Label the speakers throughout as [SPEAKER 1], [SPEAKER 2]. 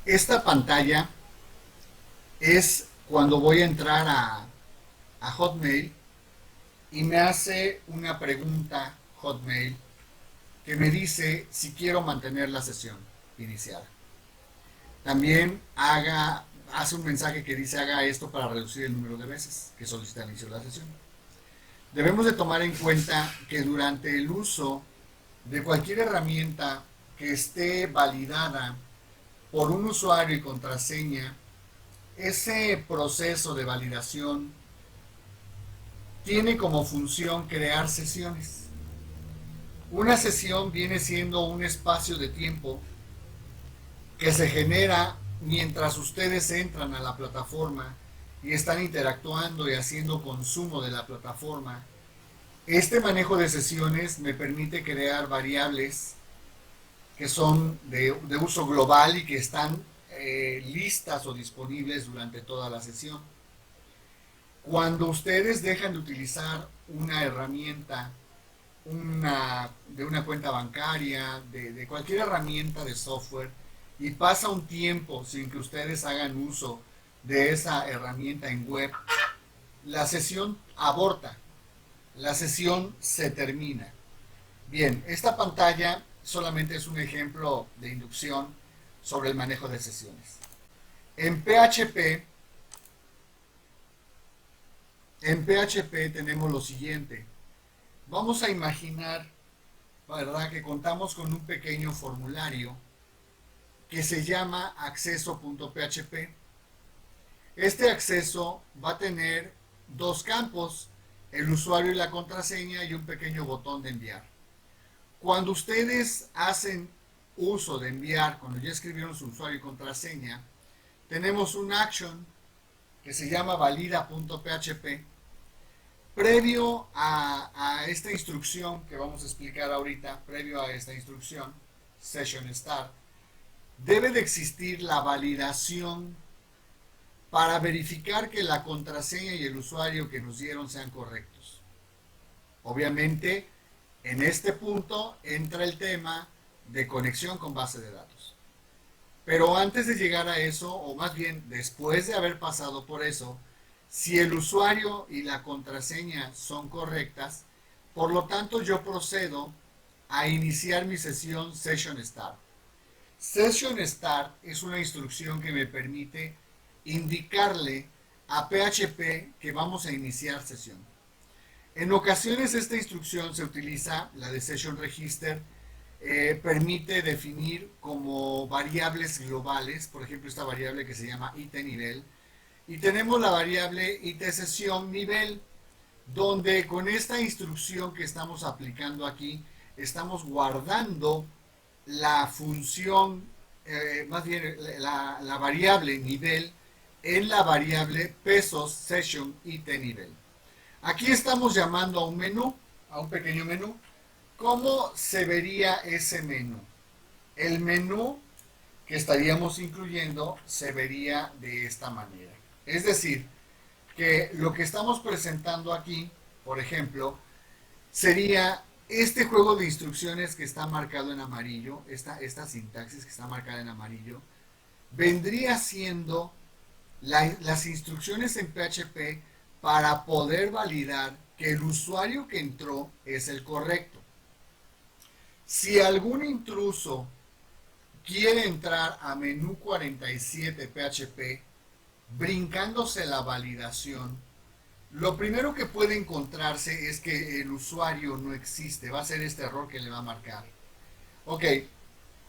[SPEAKER 1] Esta pantalla es cuando voy a entrar a Hotmail y me hace una pregunta Hotmail que me dice si quiero mantener la sesión iniciada. También hace un mensaje que dice haga esto para reducir el número de veces que solicita el inicio de la sesión. Debemos de tomar en cuenta que durante el uso de cualquier herramienta que esté validada por un usuario y contraseña, ese proceso de validación tiene como función crear sesiones. Una sesión viene siendo un espacio de tiempo que se genera mientras ustedes entran a la plataforma y están interactuando y haciendo consumo de la plataforma. Este manejo de sesiones me permite crear variables que son de uso global y que están listas o disponibles durante toda la sesión. Cuando ustedes dejan de utilizar una herramienta, de una cuenta bancaria, de cualquier herramienta de software, y pasa un tiempo sin que ustedes hagan uso de esa herramienta en web, la sesión aborta, la sesión se termina. Bien, esta pantalla solamente es un ejemplo de inducción sobre el manejo de sesiones. En PHP tenemos lo siguiente. Vamos a imaginar, ¿verdad?, que contamos con un pequeño formulario que se llama acceso.php. Este acceso va a tener dos campos, el usuario y la contraseña, y un pequeño botón de enviar. Cuando ustedes hacen uso de enviar, cuando ya escribieron su usuario y contraseña, tenemos un action que se llama valida.php. Previo a esta instrucción que vamos a explicar ahorita, previo a esta instrucción, session start, debe de existir la validación para verificar que la contraseña y el usuario que nos dieron sean correctos. Obviamente, en este punto entra el tema de conexión con base de datos. Pero antes de llegar a eso, o más bien después de haber pasado por eso, si el usuario y la contraseña son correctas, por lo tanto yo procedo a iniciar mi sesión Session Start. Session Start es una instrucción que me permite indicarle a PHP que vamos a iniciar sesión. En ocasiones esta instrucción se utiliza, la de Session Register, permite definir como variables globales, por ejemplo esta variable que se llama IT nivel, y tenemos la variable IT sesión nivel, donde con esta instrucción que estamos aplicando aquí, estamos guardando la función, más bien la variable nivel, en la variable pesos session IT nivel. Aquí estamos llamando a un menú, a un pequeño menú. ¿Cómo se vería ese menú? El menú que estaríamos incluyendo se vería de esta manera. Es decir, que lo que estamos presentando aquí, por ejemplo, sería este juego de instrucciones que está marcado en amarillo, esta sintaxis que está marcada en amarillo, vendría siendo las instrucciones en PHP para poder validar que el usuario que entró es el correcto. Si algún intruso quiere entrar a menú 47 PHP, brincándose la validación, lo primero que puede encontrarse es que el usuario no existe. Va a ser este error que le va a marcar. Ok,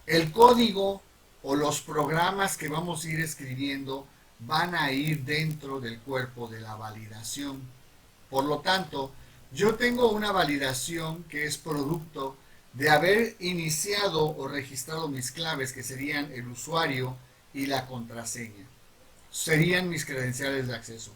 [SPEAKER 1] el código o los programas que vamos a ir escribiendo van a ir dentro del cuerpo de la validación. Por lo tanto, yo tengo una validación que es producto de haber iniciado o registrado mis claves, que serían el usuario y la contraseña. Serían mis credenciales de acceso.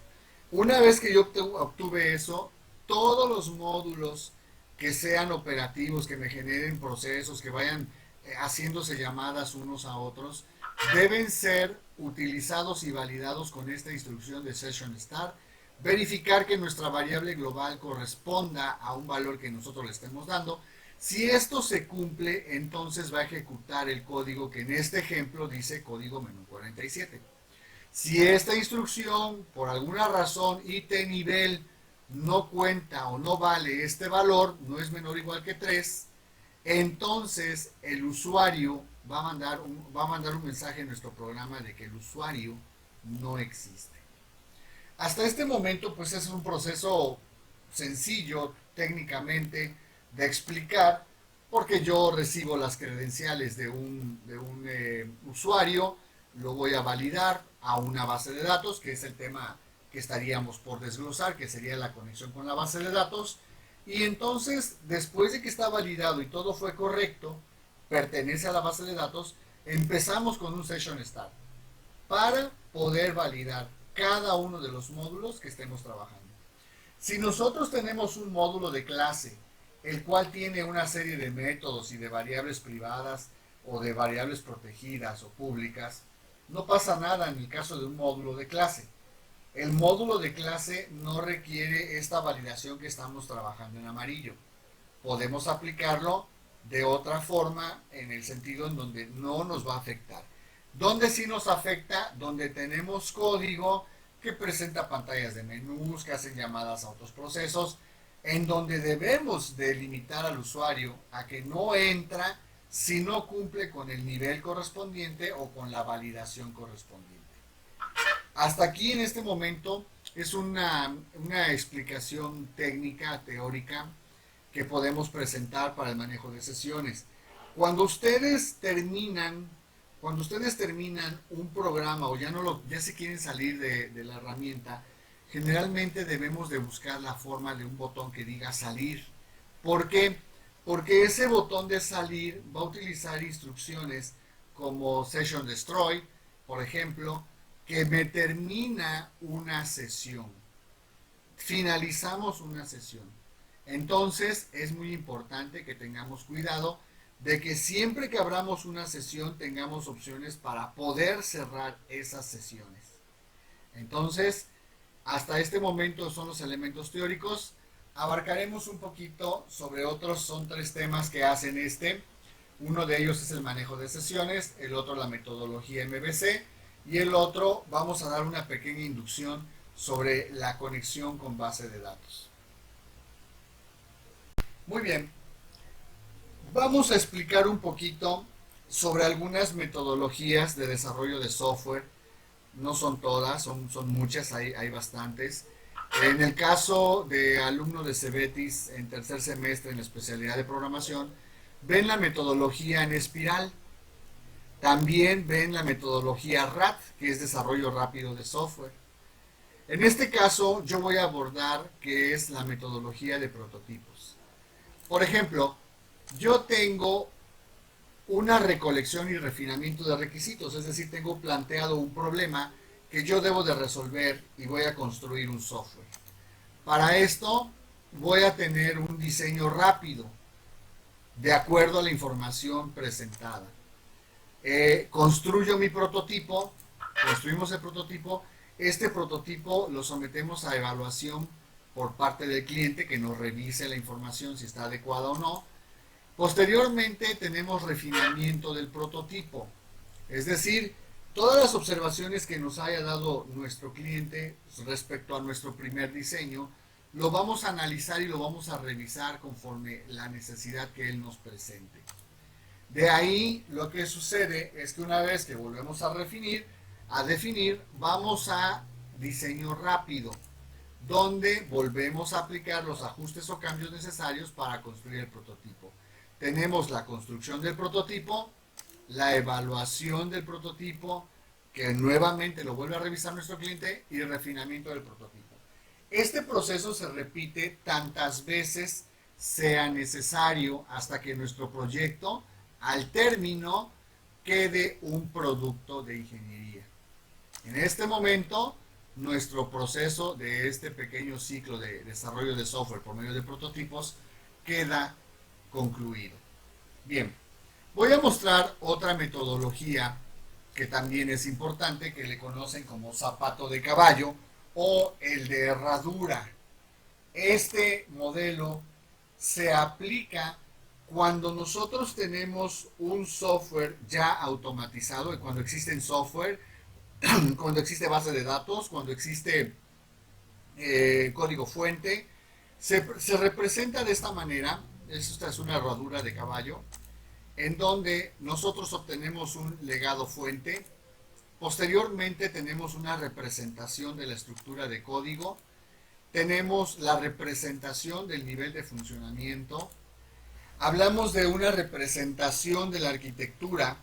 [SPEAKER 1] Una vez que yo obtuve eso, todos los módulos que sean operativos, que me generen procesos, que vayan haciéndose llamadas unos a otros, deben ser utilizados y validados con esta instrucción de session start, verificar que nuestra variable global corresponda a un valor que nosotros le estemos dando. Si esto se cumple, entonces va a ejecutar el código que en este ejemplo dice código menú 47. Si esta instrucción, por alguna razón, IT nivel no cuenta o no vale este valor, no es menor o igual que 3, entonces el usuario va a mandar un mensaje en nuestro programa de que el usuario no existe. Hasta este momento, pues es un proceso sencillo técnicamente de explicar, porque yo recibo las credenciales de un usuario, lo voy a validar a una base de datos, que es el tema que estaríamos por desglosar, que sería la conexión con la base de datos. Y entonces, después de que está validado y todo fue correcto, pertenece a la base de datos, empezamos con un session start para poder validar cada uno de los módulos que estemos trabajando. Si nosotros tenemos un módulo de clase, el cual tiene una serie de métodos y de variables privadas o de variables protegidas o públicas, no pasa nada en el caso de un módulo de clase. El módulo de clase no requiere esta validación que estamos trabajando en amarillo. Podemos aplicarlo de otra forma en el sentido en donde no nos va a afectar. Donde sí nos afecta, donde tenemos código que presenta pantallas de menús, que hacen llamadas a otros procesos, en donde debemos delimitar al usuario a que no entra si no cumple con el nivel correspondiente o con la validación correspondiente. Hasta aquí en este momento es una explicación técnica, teórica, que podemos presentar para el manejo de sesiones. Cuando ustedes terminan un programa o ya se quieren salir de la herramienta, generalmente debemos de buscar la forma de un botón que diga salir. ¿Por qué? Porque ese botón de salir va a utilizar instrucciones como Session Destroy, por ejemplo, que me termina una sesión. Finalizamos una sesión. Entonces es muy importante que tengamos cuidado de que siempre que abramos una sesión tengamos opciones para poder cerrar esas sesiones. Entonces, hasta este momento son los elementos teóricos. Abarcaremos un poquito sobre otros, son 3 temas que hacen este. Uno de ellos es el manejo de sesiones, el otro la metodología MVC y el otro vamos a dar una pequeña inducción sobre la conexión con base de datos. Muy bien, vamos a explicar un poquito sobre algunas metodologías de desarrollo de software. No son todas, son muchas, hay bastantes. En el caso de alumno de Cebetis en tercer semestre en la especialidad de programación, ven la metodología en espiral. También ven la metodología RAT, que es desarrollo rápido de software. En este caso, yo voy a abordar qué es la metodología de prototipos. Por ejemplo, yo tengo una recolección y refinamiento de requisitos, es decir, tengo planteado un problema que yo debo de resolver y voy a construir un software. Para esto voy a tener un diseño rápido, de acuerdo a la información presentada. Construyo mi prototipo, construimos el prototipo, este prototipo lo sometemos a evaluación por parte del cliente que nos revise la información si está adecuada o no. Posteriormente tenemos refinamiento del prototipo, es decir, todas las observaciones que nos haya dado nuestro cliente respecto a nuestro primer diseño, lo vamos a analizar y lo vamos a revisar conforme la necesidad que él nos presente. De ahí lo que sucede es que una vez que volvemos a definir, vamos a diseño rápido, donde volvemos a aplicar los ajustes o cambios necesarios para construir el prototipo. Tenemos la construcción del prototipo, la evaluación del prototipo, que nuevamente lo vuelve a revisar nuestro cliente, y el refinamiento del prototipo. Este proceso se repite tantas veces sea necesario hasta que nuestro proyecto, al término, quede un producto de ingeniería. En este momento nuestro proceso de este pequeño ciclo de desarrollo de software por medio de prototipos queda concluido. Bien, voy a mostrar otra metodología que también es importante, que le conocen como zapato de caballo o el de herradura. Este modelo se aplica cuando nosotros tenemos un software ya automatizado, y cuando existen software, cuando existe base de datos, cuando existe código fuente, se representa de esta manera. Esta es una herradura de caballo, en donde nosotros obtenemos un legado fuente. Posteriormente tenemos una representación de la estructura de código, tenemos la representación del nivel de funcionamiento, hablamos de una representación de la arquitectura.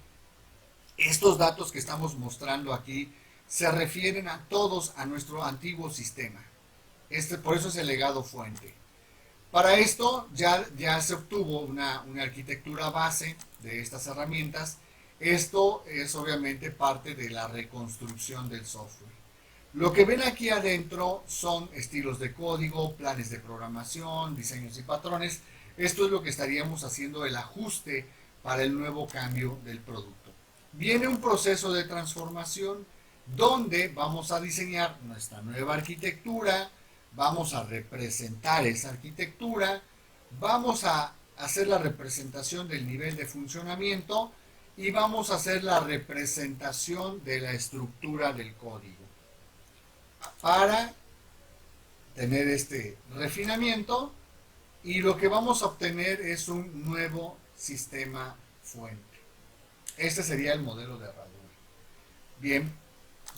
[SPEAKER 1] Estos datos que estamos mostrando aquí se refieren a todos a nuestro antiguo sistema. Por eso es el legado fuente. Para esto ya se obtuvo una arquitectura base de estas herramientas. Esto es obviamente parte de la reconstrucción del software. Lo que ven aquí adentro son estilos de código, planes de programación, diseños y patrones. Esto es lo que estaríamos haciendo el ajuste para el nuevo cambio del producto. Viene un proceso de transformación donde vamos a diseñar nuestra nueva arquitectura, vamos a representar esa arquitectura, vamos a hacer la representación del nivel de funcionamiento y vamos a hacer la representación de la estructura del código para tener este refinamiento, y lo que vamos a obtener es un nuevo sistema fuente. Este sería el modelo de herradura. Bien,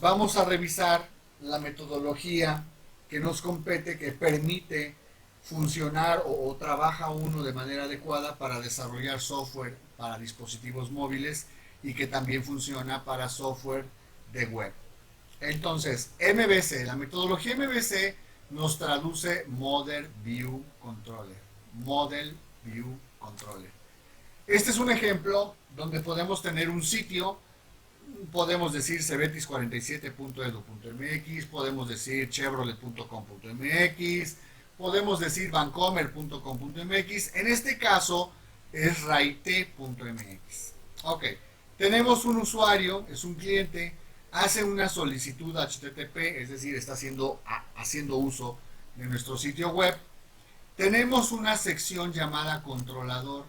[SPEAKER 1] vamos a revisar la metodología que nos compete, que permite funcionar o trabaja uno de manera adecuada para desarrollar software para dispositivos móviles y que también funciona para software de web. Entonces, MVC, la metodología MVC nos traduce Model View Controller. Model View Controller. Este es un ejemplo donde podemos tener un sitio. Podemos decir cebetis47.edu.mx, podemos decir chevrolet.com.mx, podemos decir vancomer.com.mx. En este caso es raite.mx. Ok, tenemos un usuario, es un cliente, hace una solicitud HTTP, es decir, está haciendo uso de nuestro sitio web. Tenemos una sección llamada controlador,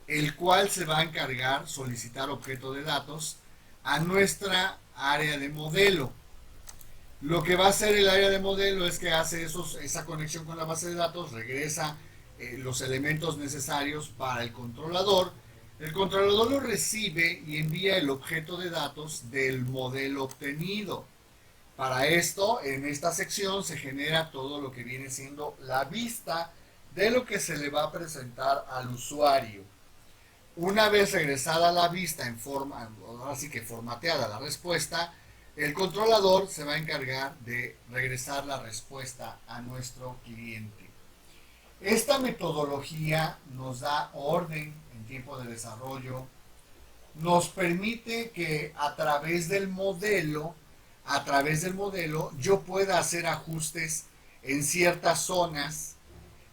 [SPEAKER 1] el cual se va a encargar solicitar objeto de datos a nuestra área de modelo. Lo que va a hacer el área de modelo es que hace esa conexión con la base de datos, regresa los elementos necesarios para el controlador. El controlador lo recibe y envía el objeto de datos del modelo obtenido. Para esto, en esta sección se genera todo lo que viene siendo la vista de lo que se le va a presentar al usuario. Una vez regresada la vista así que formateada la respuesta, el controlador se va a encargar de regresar la respuesta a nuestro cliente. Esta metodología nos da orden en tiempo de desarrollo, nos permite que a través del modelo yo pueda hacer ajustes en ciertas zonas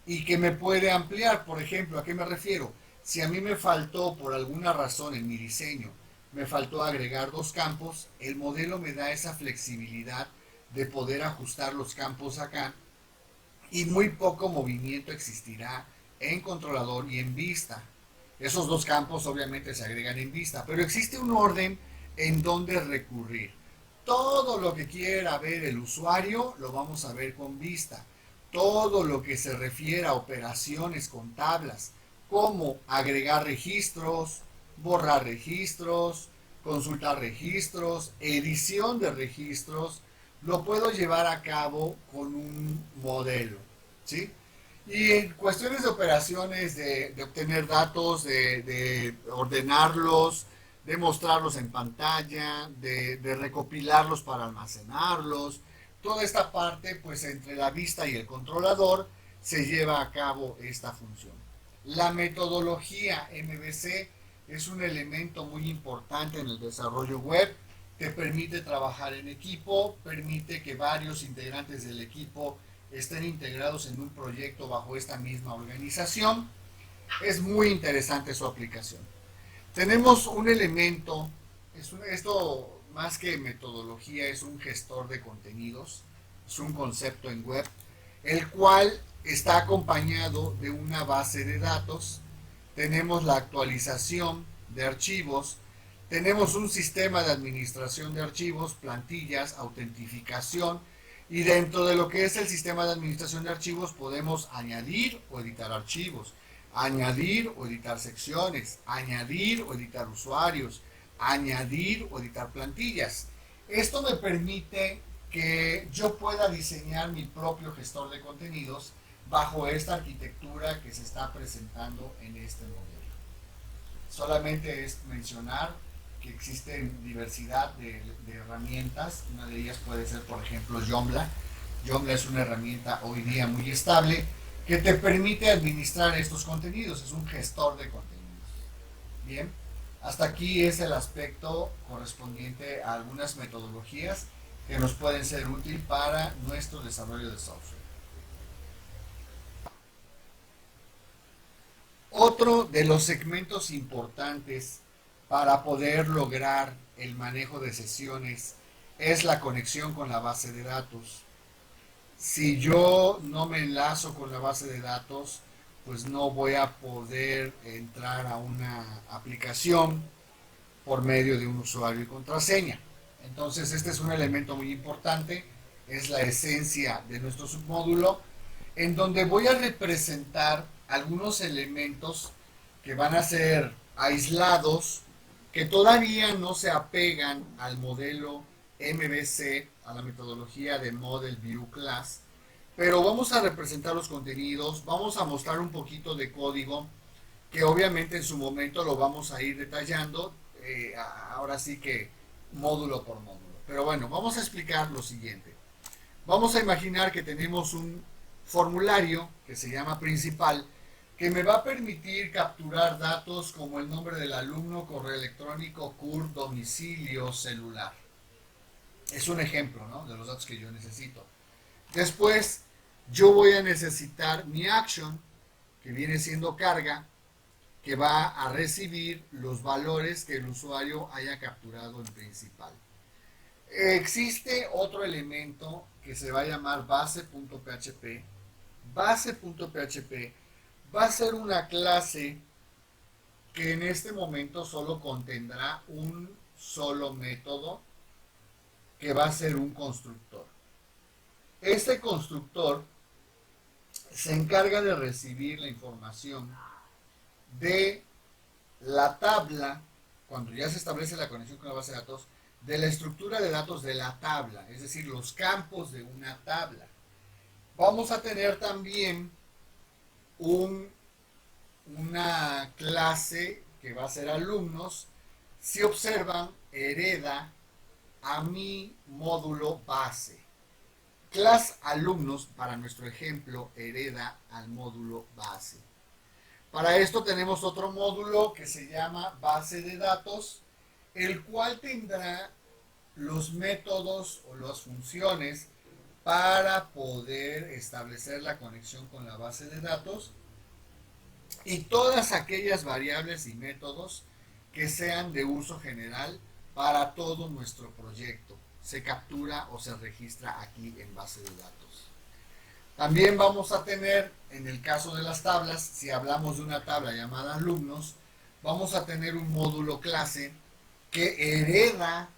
[SPEAKER 1] y que me puede ampliar. Por ejemplo, ¿a qué me refiero? Si a mí me faltó por alguna razón en mi diseño, me faltó agregar 2 campos, el modelo me da esa flexibilidad de poder ajustar los campos acá, y muy poco movimiento existirá en controlador y en vista. Esos 2 campos obviamente se agregan en vista, pero existe un orden en donde recurrir. Todo lo que quiera ver el usuario lo vamos a ver con vista. Todo lo que se refiere a operaciones con tablas, como agregar registros, borrar registros, consultar registros, edición de registros, lo puedo llevar a cabo con un modelo, ¿sí? Y en cuestiones de operaciones, de obtener datos, de ordenarlos, de mostrarlos en pantalla, de recopilarlos para almacenarlos, toda esta parte, pues entre la vista y el controlador, se lleva a cabo esta función. La metodología MVC es un elemento muy importante en el desarrollo web. te permite trabajar en equipo, permite que varios integrantes del equipo estén integrados en un proyecto bajo esta misma organización. Es muy interesante su aplicación. Tenemos un elemento, esto más que metodología es un gestor de contenidos, es un concepto en web, el cual está acompañado de una base de datos. Tenemos la actualización de archivos, tenemos un sistema de administración de archivos, plantillas, autentificación, y dentro de lo que es el sistema de administración de archivos podemos añadir o editar archivos, añadir o editar secciones, añadir o editar usuarios, añadir o editar plantillas. Esto me permite que yo pueda diseñar mi propio gestor de contenidos bajo esta arquitectura que se está presentando en este modelo. Solamente es mencionar que existen diversidad de herramientas. Una de ellas puede ser, por ejemplo, Joomla. Joomla es una herramienta hoy día muy estable que te permite administrar estos contenidos. Es un gestor de contenidos. Bien, hasta aquí es el aspecto correspondiente a algunas metodologías que nos pueden ser útiles para nuestro desarrollo de software. Otro de los segmentos importantes para poder lograr el manejo de sesiones es la conexión con la base de datos. Si yo no me enlazo con la base de datos, pues no voy a poder entrar a una aplicación por medio de un usuario y contraseña. Entonces este es un elemento muy importante, es la esencia de nuestro submódulo, en donde voy a representar algunos elementos que van a ser aislados, que todavía no se apegan al modelo MVC, a la metodología de Model View Class, pero vamos a representar los contenidos, vamos a mostrar un poquito de código, que obviamente en su momento lo vamos a ir detallando, ahora sí que módulo por módulo. Pero bueno, vamos a explicar lo siguiente. Vamos a imaginar que tenemos un formulario que se llama principal, que me va a permitir capturar datos como el nombre del alumno, correo electrónico, CURP, domicilio, celular. Es un ejemplo, ¿no?, de los datos que yo necesito. Después, yo voy a necesitar mi action, que viene siendo carga, que va a recibir los valores que el usuario haya capturado en principal. Existe otro elemento que se va a llamar base.php. Base.php va a ser una clase que en este momento solo contendrá un solo método, que va a ser un constructor. Este constructor se encarga de recibir la información de la tabla, cuando ya se establece la conexión con la base de datos, de la estructura de datos de la tabla, es decir, los campos de una tabla. Vamos a tener también una clase que va a ser alumnos. Si observan, hereda a mi módulo base. Class alumnos, para nuestro ejemplo, hereda al módulo base. Para esto tenemos otro módulo que se llama base de datos, el cual tendrá los métodos o las funciones para poder establecer la conexión con la base de datos y todas aquellas variables y métodos que sean de uso general para todo nuestro proyecto. Se captura o se registra aquí en base de datos. También vamos a tener, en el caso de las tablas, si hablamos de una tabla llamada alumnos, vamos a tener un módulo clase que hereda,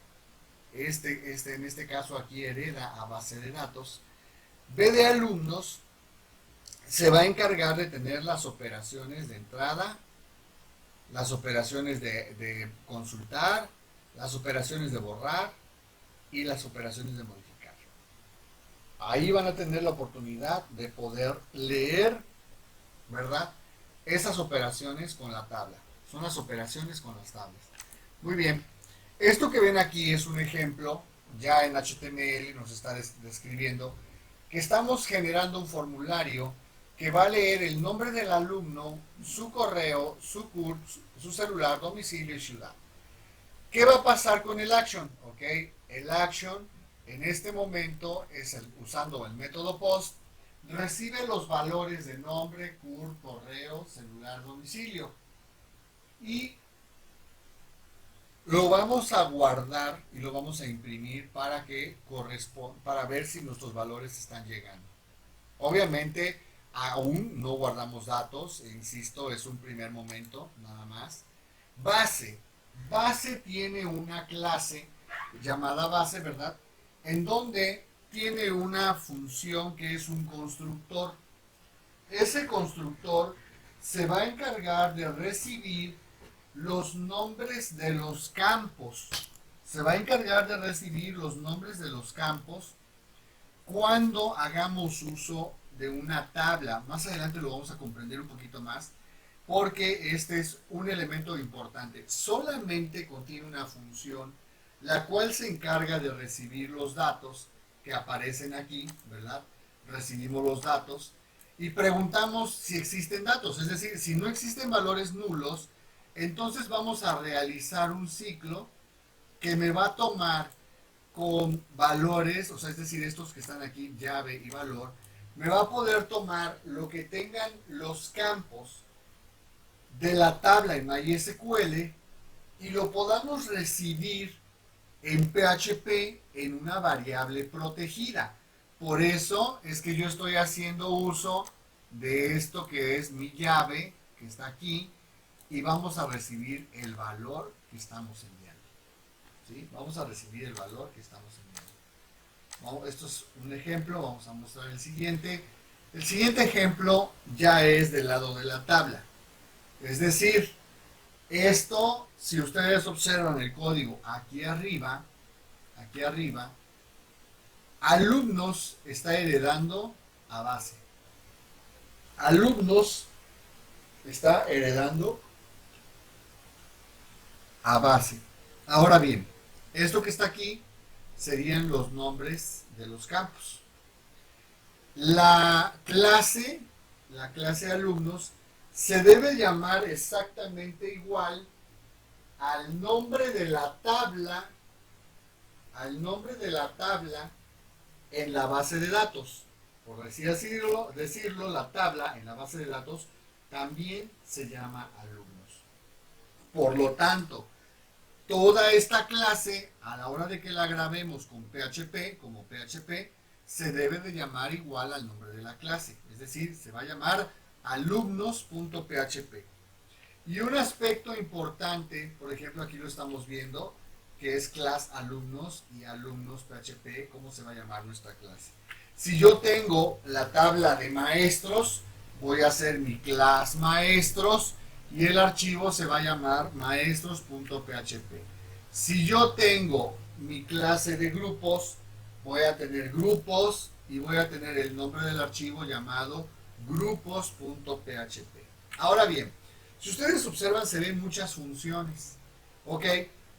[SPEAKER 1] en este caso aquí hereda a base de datos. B de alumnos se va a encargar de tener las operaciones de entrada, las operaciones de consultar, las operaciones de borrar y las operaciones de modificar. Ahí van a tener la oportunidad de poder leer, ¿verdad?, esas operaciones con la tabla. Son las operaciones con las tablas. Muy bien. Esto que ven aquí es un ejemplo, ya en HTML nos está describiendo que estamos generando un formulario que va a leer el nombre del alumno, su correo, su CURP, su celular, domicilio y ciudad. ¿Qué va a pasar con el action? ¿Ok? El action en este momento es usando el método POST, recibe los valores de nombre, CURP, correo, celular, domicilio. Y lo vamos a guardar y lo vamos a imprimir para que para ver si nuestros valores están llegando. Obviamente, aún no guardamos datos, insisto, es un primer momento, nada más. Base. Base tiene una clase llamada base, ¿verdad? En donde tiene una función que es un constructor. Ese constructor se va a encargar de recibir los nombres de los campos. Se va a encargar de recibir los nombres de los campos cuando hagamos uso de una tabla. Más adelante lo vamos a comprender un poquito más, porque este es un elemento importante. Solamente contiene una función, la cual se encarga de recibir los datos que aparecen aquí, ¿verdad? Recibimos los datos y preguntamos si existen datos. Es decir, si no existen valores nulos, entonces vamos a realizar un ciclo que me va a tomar con valores, o sea, es decir, estos que están aquí, llave y valor, me va a poder tomar lo que tengan los campos de la tabla en MySQL y lo podamos recibir en PHP en una variable protegida. Por eso es que yo estoy haciendo uso de esto que es mi llave, que está aquí, y vamos a recibir el valor que estamos enviando. ¿Sí? Vamos a recibir el valor que estamos enviando. Esto es un ejemplo, vamos a mostrar el siguiente. El siguiente ejemplo ya es del lado de la tabla. Es decir, esto, si ustedes observan el código aquí arriba, alumnos está heredando a base. Alumnos está heredando a base. Ahora bien, esto que está aquí serían los nombres de los campos. La clase alumnos se debe llamar exactamente igual al nombre de la tabla, en la base de datos. Por así decirlo, la tabla en la base de datos también se llama alumnos. Por lo tanto, toda esta clase, a la hora de que la grabemos con PHP, como PHP, se debe de llamar igual al nombre de la clase. Es decir, se va a llamar alumnos.php. Y un aspecto importante, por ejemplo, aquí lo estamos viendo, que es class alumnos y alumnos PHP, cómo se va a llamar nuestra clase. Si yo tengo la tabla de maestros, voy a hacer mi class maestros y el archivo se va a llamar maestros.php. Si yo tengo mi clase de grupos, voy a tener grupos y voy a tener el nombre del archivo llamado grupos.php. Ahora bien, si ustedes observan, se ven muchas funciones. ¿Ok?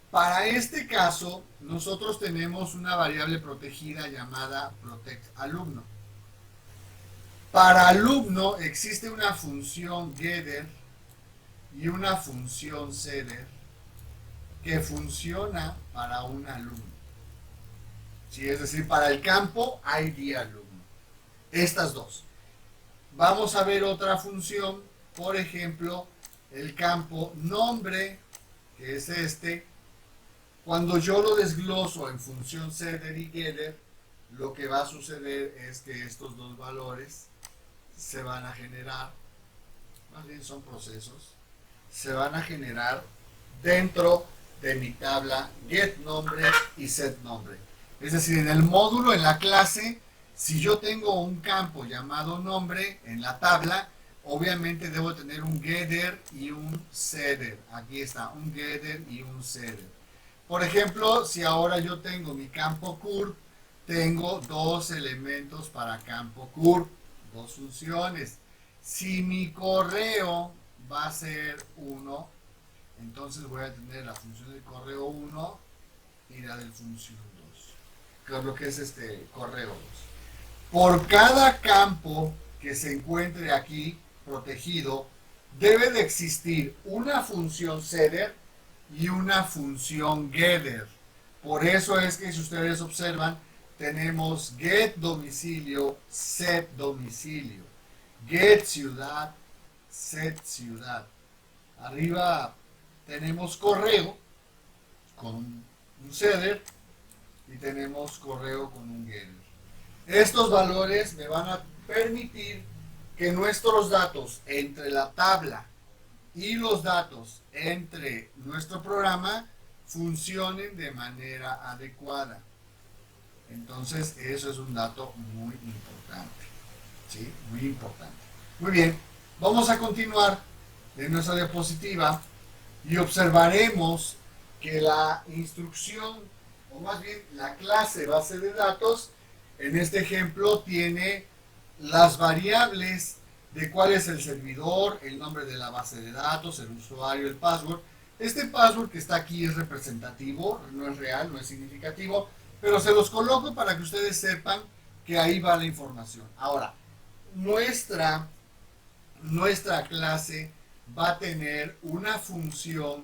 [SPEAKER 1] Para este caso, nosotros tenemos una variable protegida llamada protectAlumno. Para alumno existe una función getter y una función setter que funciona para un alumno. ¿Sí? Es decir, para el campo ID alumno. Estas dos. Vamos a ver otra función, por ejemplo, el campo nombre, que es este. Cuando yo lo desgloso en función setter y getter, lo que va a suceder es que estos dos valores se van a generar, más bien son procesos, se van a generar dentro de mi tabla getNombre y setNombre. Es decir, en el módulo, en la clase, si yo tengo un campo llamado nombre en la tabla, obviamente debo tener un getter y un setter. Aquí está, un getter y un setter. Por ejemplo, si ahora yo tengo mi campo CURP, tengo dos elementos para campo CURP, dos funciones. Si mi correo va a ser 1, entonces voy a tener la función del correo 1 y la del función 2, que es lo que es este correo 2. Por cada campo que se encuentre aquí protegido, debe de existir una función setter y una función getter. Por eso es que si ustedes observan, tenemos get domicilio, set domicilio, get ciudad, set ciudad. Arriba tenemos correo con un setter y tenemos correo con un getter. Estos valores me van a permitir que nuestros datos entre la tabla y los datos entre nuestro programa funcionen de manera adecuada. Entonces, eso es un dato muy importante. ¿Sí? Muy importante. Muy bien, vamos a continuar en nuestra diapositiva y observaremos que la instrucción, o más bien la clase base de datos, en este ejemplo tiene las variables de cuál es el servidor, el nombre de la base de datos, el usuario, el password. Este password que está aquí es representativo, no es real, no es significativo, pero se los coloco para que ustedes sepan que ahí va la información. Ahora, nuestra clase va a tener una función,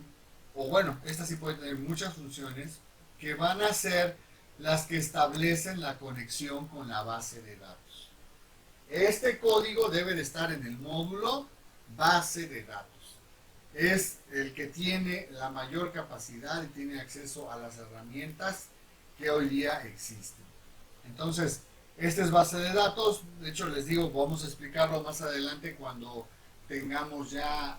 [SPEAKER 1] o bueno, esta sí puede tener muchas funciones, que van a ser las que establecen la conexión con la base de datos. Este código debe de estar en el módulo base de datos. Es el que tiene la mayor capacidad y tiene acceso a las herramientas que hoy día existen. Entonces, este es base de datos. De hecho, les digo, vamos a explicarlo más adelante cuando tengamos ya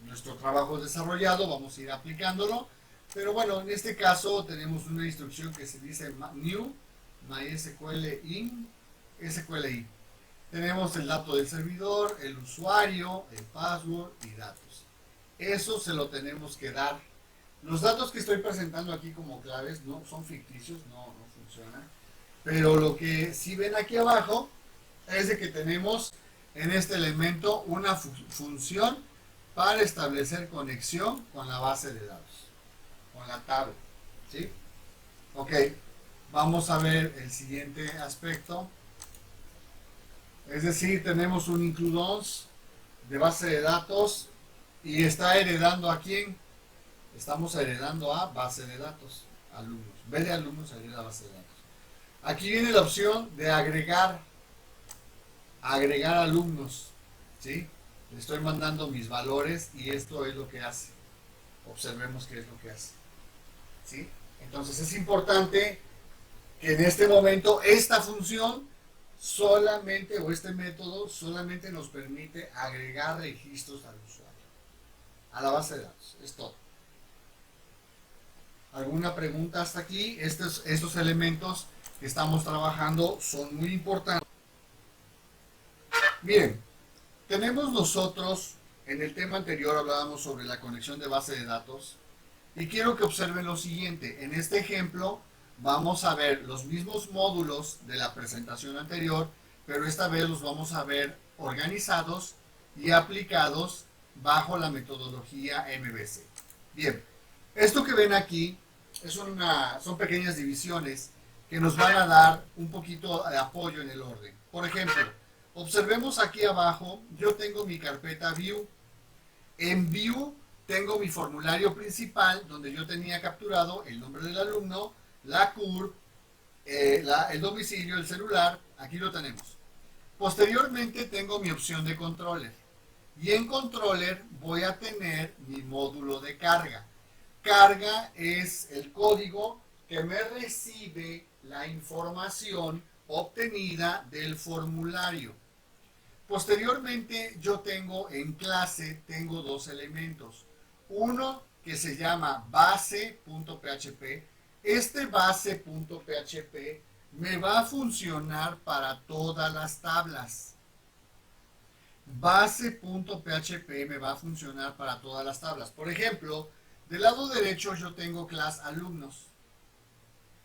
[SPEAKER 1] nuestro trabajo desarrollado. Vamos a ir aplicándolo. Pero bueno, en este caso tenemos una instrucción que se dice new mysql SQLi. Tenemos el dato del servidor, el usuario, el password y datos. Eso se lo tenemos que dar. Los datos que estoy presentando aquí como claves no son ficticios, no funcionan. Pero lo que sí ven aquí abajo es de que tenemos en este elemento una función para establecer conexión con la base de datos, con la tabla. ¿Sí? Ok, vamos a ver el siguiente aspecto. Es decir, tenemos un include-once de base de datos y está heredando ¿a quién? Estamos heredando a base de datos, alumnos. B de alumnos hereda base de datos. Aquí viene la opción de agregar alumnos. ¿Sí? Le estoy mandando mis valores y esto es lo que hace. Observemos qué es lo que hace. ¿Sí? Entonces es importante que en este momento esta función solamente, o este método solamente nos permite agregar registros al usuario, a la base de datos. Es todo. ¿Alguna pregunta hasta aquí? Estos elementos que estamos trabajando son muy importantes. Miren, tenemos nosotros, en el tema anterior hablábamos sobre la conexión de base de datos, y quiero que observen lo siguiente. En este ejemplo vamos a ver los mismos módulos de la presentación anterior, pero esta vez los vamos a ver organizados y aplicados bajo la metodología MVC. Bien, esto que ven aquí son pequeñas divisiones que nos van a dar un poquito de apoyo en el orden. Por ejemplo, observemos aquí abajo, yo tengo mi carpeta View. En View tengo mi formulario principal donde yo tenía capturado el nombre del alumno, la CURP, el domicilio, el celular, aquí lo tenemos. Posteriormente tengo mi opción de controller y en controller voy a tener mi módulo de carga. Carga es el código que me recibe la información obtenida del formulario. Posteriormente yo tengo en clase, tengo dos elementos. Uno que se llama base.php. Este base.php me va a funcionar para todas las tablas. Base.php me va a funcionar para todas las tablas. Por ejemplo, del lado derecho yo tengo clase alumnos.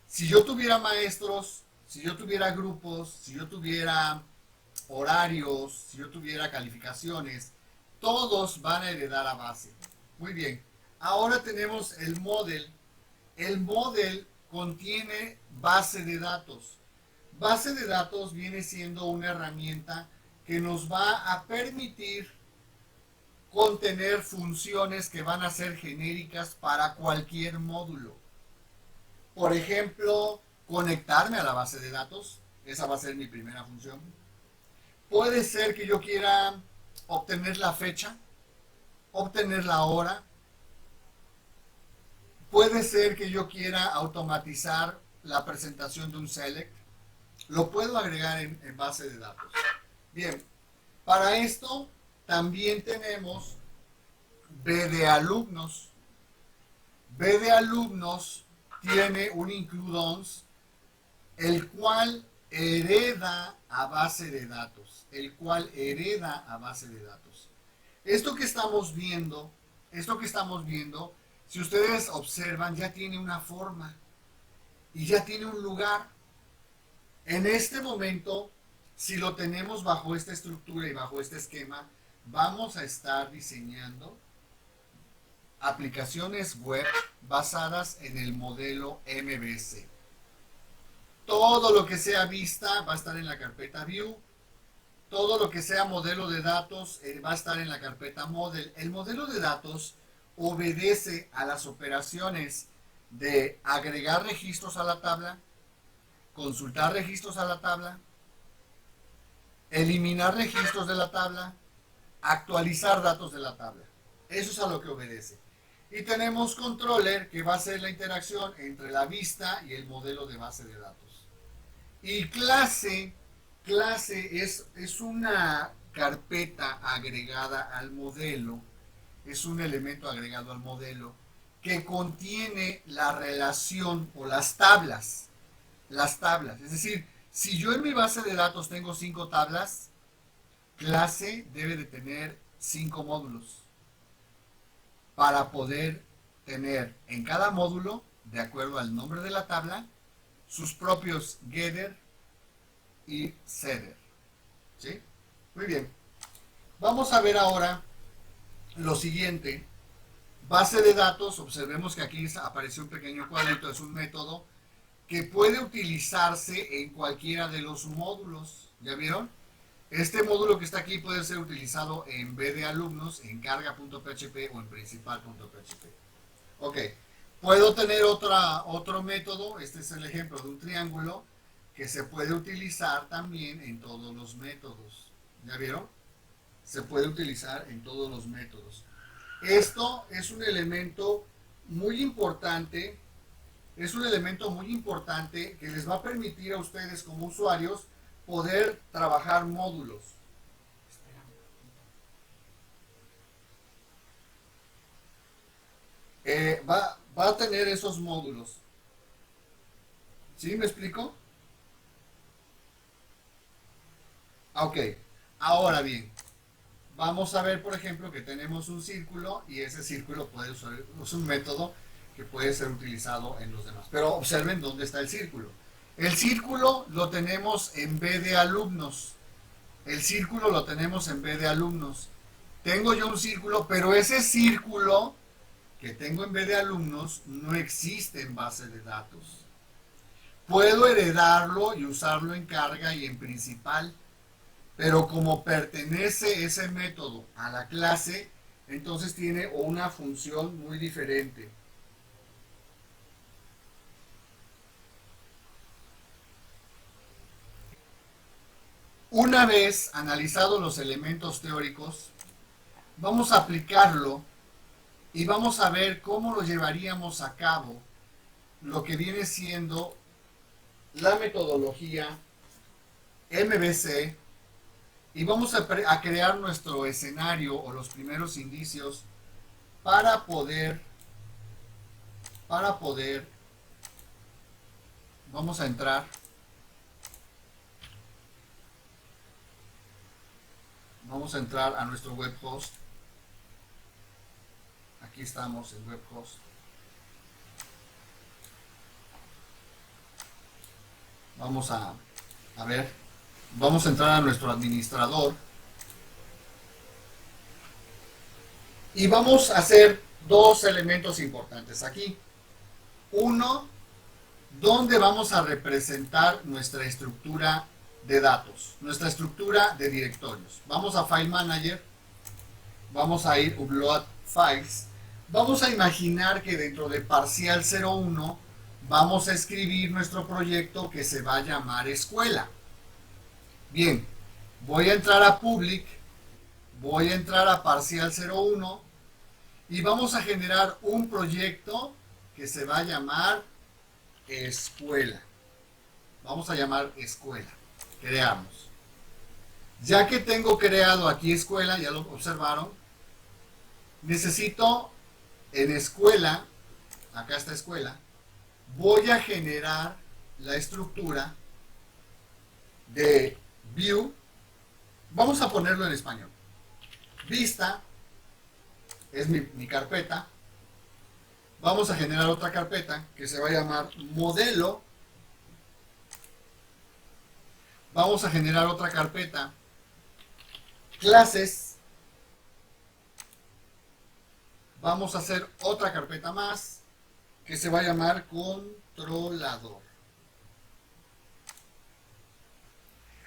[SPEAKER 1] Si yo tuviera maestros, si yo tuviera grupos, si yo tuviera horarios, si yo tuviera calificaciones, todos van a heredar a base. Muy bien. Ahora tenemos el model. El model contiene base de datos. Base de datos viene siendo una herramienta que nos va a permitir contener funciones que van a ser genéricas para cualquier módulo. Por ejemplo, conectarme a la base de datos. Esa va a ser mi primera función. Puede ser que yo quiera obtener la fecha, obtener la hora. Puede ser que yo quiera automatizar la presentación de un select. Lo puedo agregar en base de datos. Bien, para esto también tenemos B de alumnos. B de alumnos tiene un include-ons, el cual hereda a base de datos. Esto que estamos viendo, si ustedes observan, ya tiene una forma y ya tiene un lugar. En este momento, si lo tenemos bajo esta estructura y bajo este esquema, vamos a estar diseñando aplicaciones web basadas en el modelo MVC. Todo lo que sea vista va a estar en la carpeta View. Todo lo que sea modelo de datos va a estar en la carpeta Model. El modelo de datos obedece a las operaciones de agregar registros a la tabla, consultar registros a la tabla, eliminar registros de la tabla, actualizar datos de la tabla. Eso es a lo que obedece. Y tenemos controller, que va a ser la interacción entre la vista y el modelo de base de datos. Y clase es una carpeta agregada al modelo, es un elemento agregado al modelo que contiene la relación o las tablas. Es decir, si yo en mi base de datos tengo 5 tablas, clase debe de tener 5 módulos para poder tener en cada módulo, de acuerdo al nombre de la tabla, sus propios getter y setter. ¿Sí? Muy bien. Vamos a ver ahora lo siguiente. Base de datos, observemos que aquí apareció un pequeño cuadrito, es un método que puede utilizarse en cualquiera de los módulos. ¿Ya vieron? Este módulo que está aquí puede ser utilizado en B de alumnos, en carga.php o en principal.php. Ok, puedo tener otro método, este es el ejemplo de un triángulo, que se puede utilizar también en todos los métodos. ¿Ya vieron? Se puede utilizar en todos los métodos. Esto es un elemento muy importante, que les va a permitir a ustedes como usuarios poder trabajar módulos. Va a tener esos módulos. ¿Sí? ¿Me explico? Ok. Ahora bien, vamos a ver, por ejemplo, que tenemos un círculo y ese círculo es un método que puede ser utilizado en los demás. Pero observen dónde está el círculo. El círculo lo tenemos en B de alumnos. Tengo yo un círculo, pero ese círculo que tengo en B de alumnos no existe en base de datos. Puedo heredarlo y usarlo en carga y en principal, pero como pertenece ese método a la clase, entonces tiene una función muy diferente. Una vez analizados los elementos teóricos, vamos a aplicarlo y vamos a ver cómo lo llevaríamos a cabo, lo que viene siendo la metodología MVC, y vamos a crear nuestro escenario o los primeros indicios para poder vamos a entrar a nuestro web host. Aquí estamos en web host. Vamos a ver, vamos a entrar a nuestro administrador y vamos a hacer dos elementos importantes aquí. Uno, donde vamos a representar nuestra estructura de datos, nuestra estructura de directorios. Vamos a File Manager, vamos a ir upload files. Vamos a imaginar que dentro de parcial 01 vamos a escribir nuestro proyecto que se va a llamar escuela. Bien, voy a entrar a public, voy a entrar a parcial 01 y vamos a generar un proyecto que se va a llamar escuela. Vamos a llamar escuela. Creamos. Ya que tengo creado aquí escuela, ya lo observaron, necesito en escuela, acá está escuela, voy a generar la estructura de view, vamos a ponerlo en español. Vista es mi carpeta. Vamos a generar otra carpeta que se va a llamar modelo. Vamos a generar otra carpeta clases. Vamos a hacer otra carpeta más que se va a llamar controlador.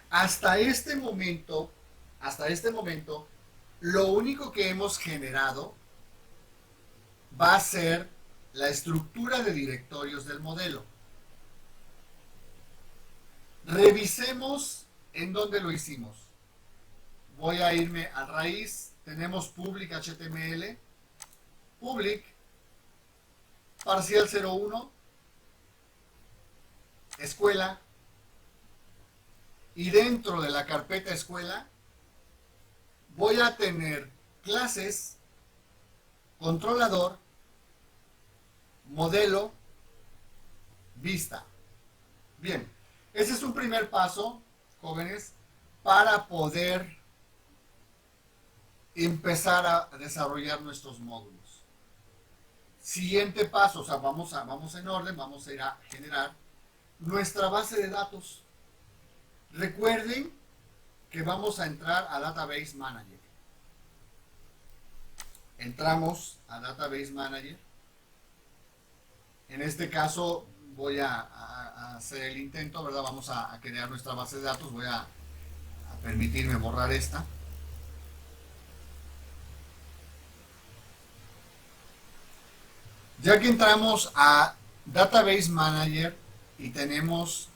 [SPEAKER 1] Hasta este momento, lo único que hemos generado va a ser la estructura de directorios del modelo. Revisemos en dónde lo hicimos. Voy a irme a raíz. Tenemos public HTML, public, parcial 01, escuela, y dentro de la carpeta escuela voy a tener clases, controlador, modelo, vista. Bien, ese es un primer paso, jóvenes, para poder empezar a desarrollar nuestros módulos. Siguiente paso, o sea, vamos en orden, vamos a ir a generar nuestra base de datos. Recuerden que vamos a entrar a Database Manager. Entramos a Database Manager. En este caso voy a hacer el intento, ¿verdad? Vamos a crear nuestra base de datos. Voy a permitirme borrar esta. Ya que entramos a Database Manager y tenemos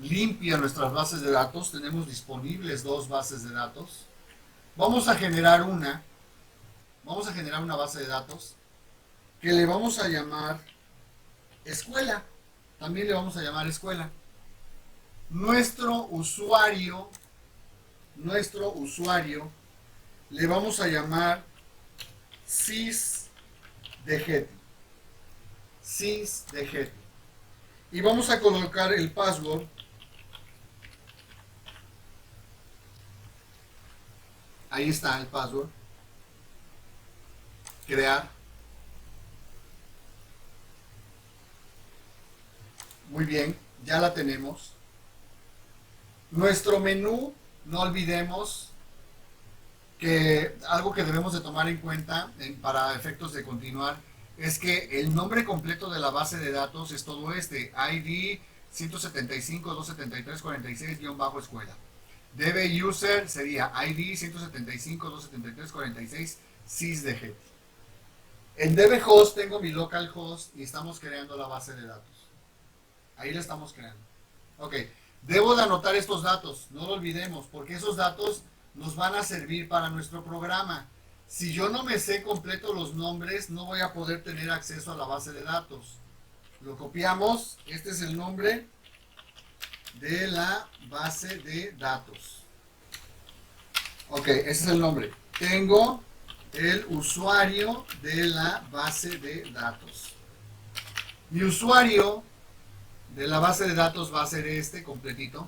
[SPEAKER 1] limpia nuestras bases de datos, tenemos disponibles dos bases de datos, vamos a generar una base de datos que le vamos a llamar escuela. También le vamos a llamar escuela. Nuestro usuario le vamos a llamar sysdget. Y vamos a colocar el password ahí está el password, crear. Muy bien, ya la tenemos. Nuestro menú, no olvidemos que algo que debemos de tomar en cuenta para efectos de continuar es que el nombre completo de la base de datos es todo este, ID 175.273.46-escuela. DB user sería ID 175.273.46 sysdget. En DB host tengo mi localhost y estamos creando la base de datos. Ahí la estamos creando. Ok, debo de anotar estos datos, no lo olvidemos, porque esos datos nos van a servir para nuestro programa. Si yo no me sé completo los nombres, no voy a poder tener acceso a la base de datos. Lo copiamos, este es el nombre de la base de datos. Ok, ese es el nombre. Tengo el usuario de la base de datos. Mi usuario de la base de datos va a ser este completito.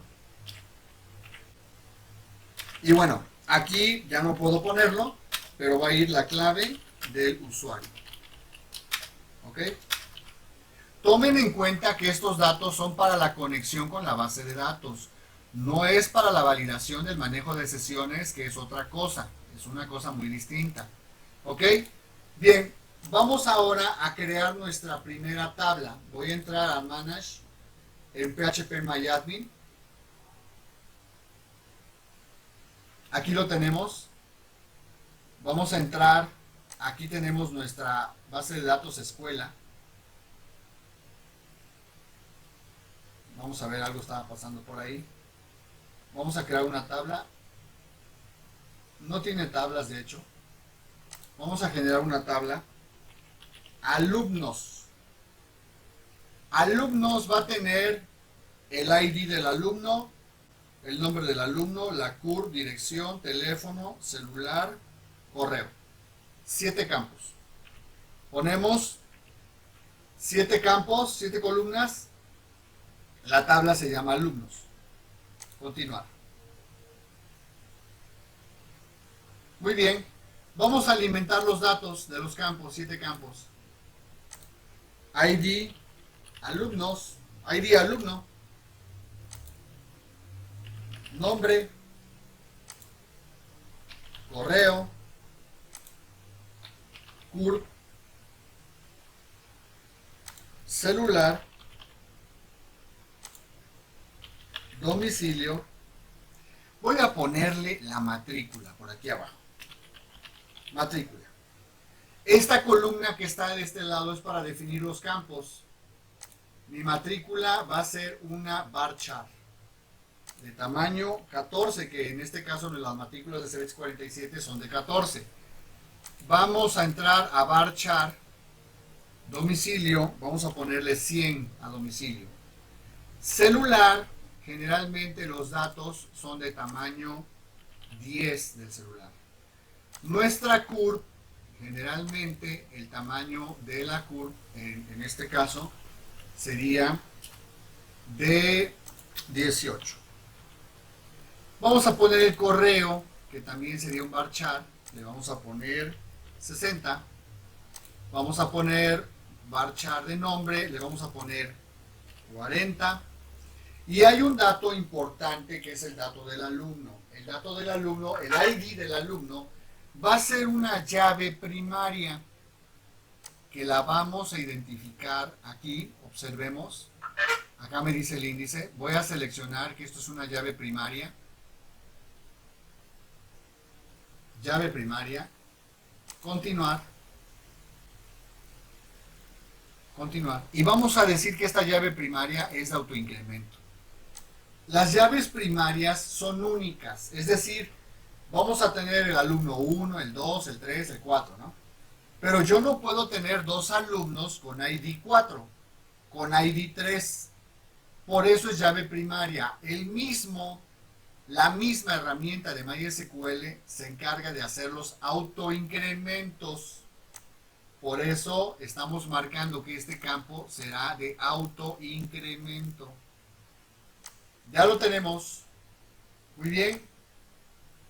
[SPEAKER 1] Y bueno, aquí ya no puedo ponerlo, pero va a ir la clave del usuario. ¿Ok? Tomen en cuenta que estos datos son para la conexión con la base de datos. No es para la validación del manejo de sesiones, que es otra cosa. Es una cosa muy distinta. ¿Ok? Bien, vamos ahora a crear nuestra primera tabla. Voy a entrar a Manage en phpMyAdmin. Aquí lo tenemos. Vamos a entrar, aquí tenemos nuestra base de datos escuela. Vamos a ver, algo estaba pasando por ahí. Vamos a crear una tabla. No tiene tablas, de hecho. Vamos a generar una tabla. Alumnos. Alumnos va a tener el ID del alumno, el nombre del alumno, la CURP, dirección, teléfono, celular, correo. 7 campos. Ponemos 7 campos, 7 columnas. La tabla se llama alumnos. Continuar. Muy bien. Vamos a alimentar los datos de los campos, 7 campos. ID, alumnos, ID alumno, nombre, correo, CURP, celular, domicilio. Voy a ponerle la matrícula por aquí abajo. Matrícula. Esta columna que está de este lado es para definir los campos. Mi matrícula va a ser una varchar de tamaño 14, que en este caso las matrículas de CEBEX 47 son de 14. Vamos a entrar a varchar domicilio, vamos a ponerle 100 a domicilio. Celular, generalmente los datos son de tamaño 10 del celular. Nuestra CURP, generalmente el tamaño de la CURP, en este caso, sería de 18. Vamos a poner el correo, que también sería un varchar, le vamos a poner 60. Vamos a poner varchar de nombre, le vamos a poner 40. Y hay un dato importante que es el dato del alumno. El dato del alumno, el ID del alumno, va a ser una llave primaria que la vamos a identificar aquí. Observemos. Acá me dice el índice. Voy a seleccionar que esto es una llave primaria. Llave primaria. Continuar. Continuar. Y vamos a decir que esta llave primaria es de autoincremento. Las llaves primarias son únicas, es decir, vamos a tener el alumno 1, el 2, el 3, el 4, ¿no? Pero yo no puedo tener 2 alumnos con ID 4, con ID 3. Por eso es llave primaria. La misma herramienta de MySQL se encarga de hacer los autoincrementos. Por eso estamos marcando que este campo será de autoincremento. Ya lo tenemos. Muy bien.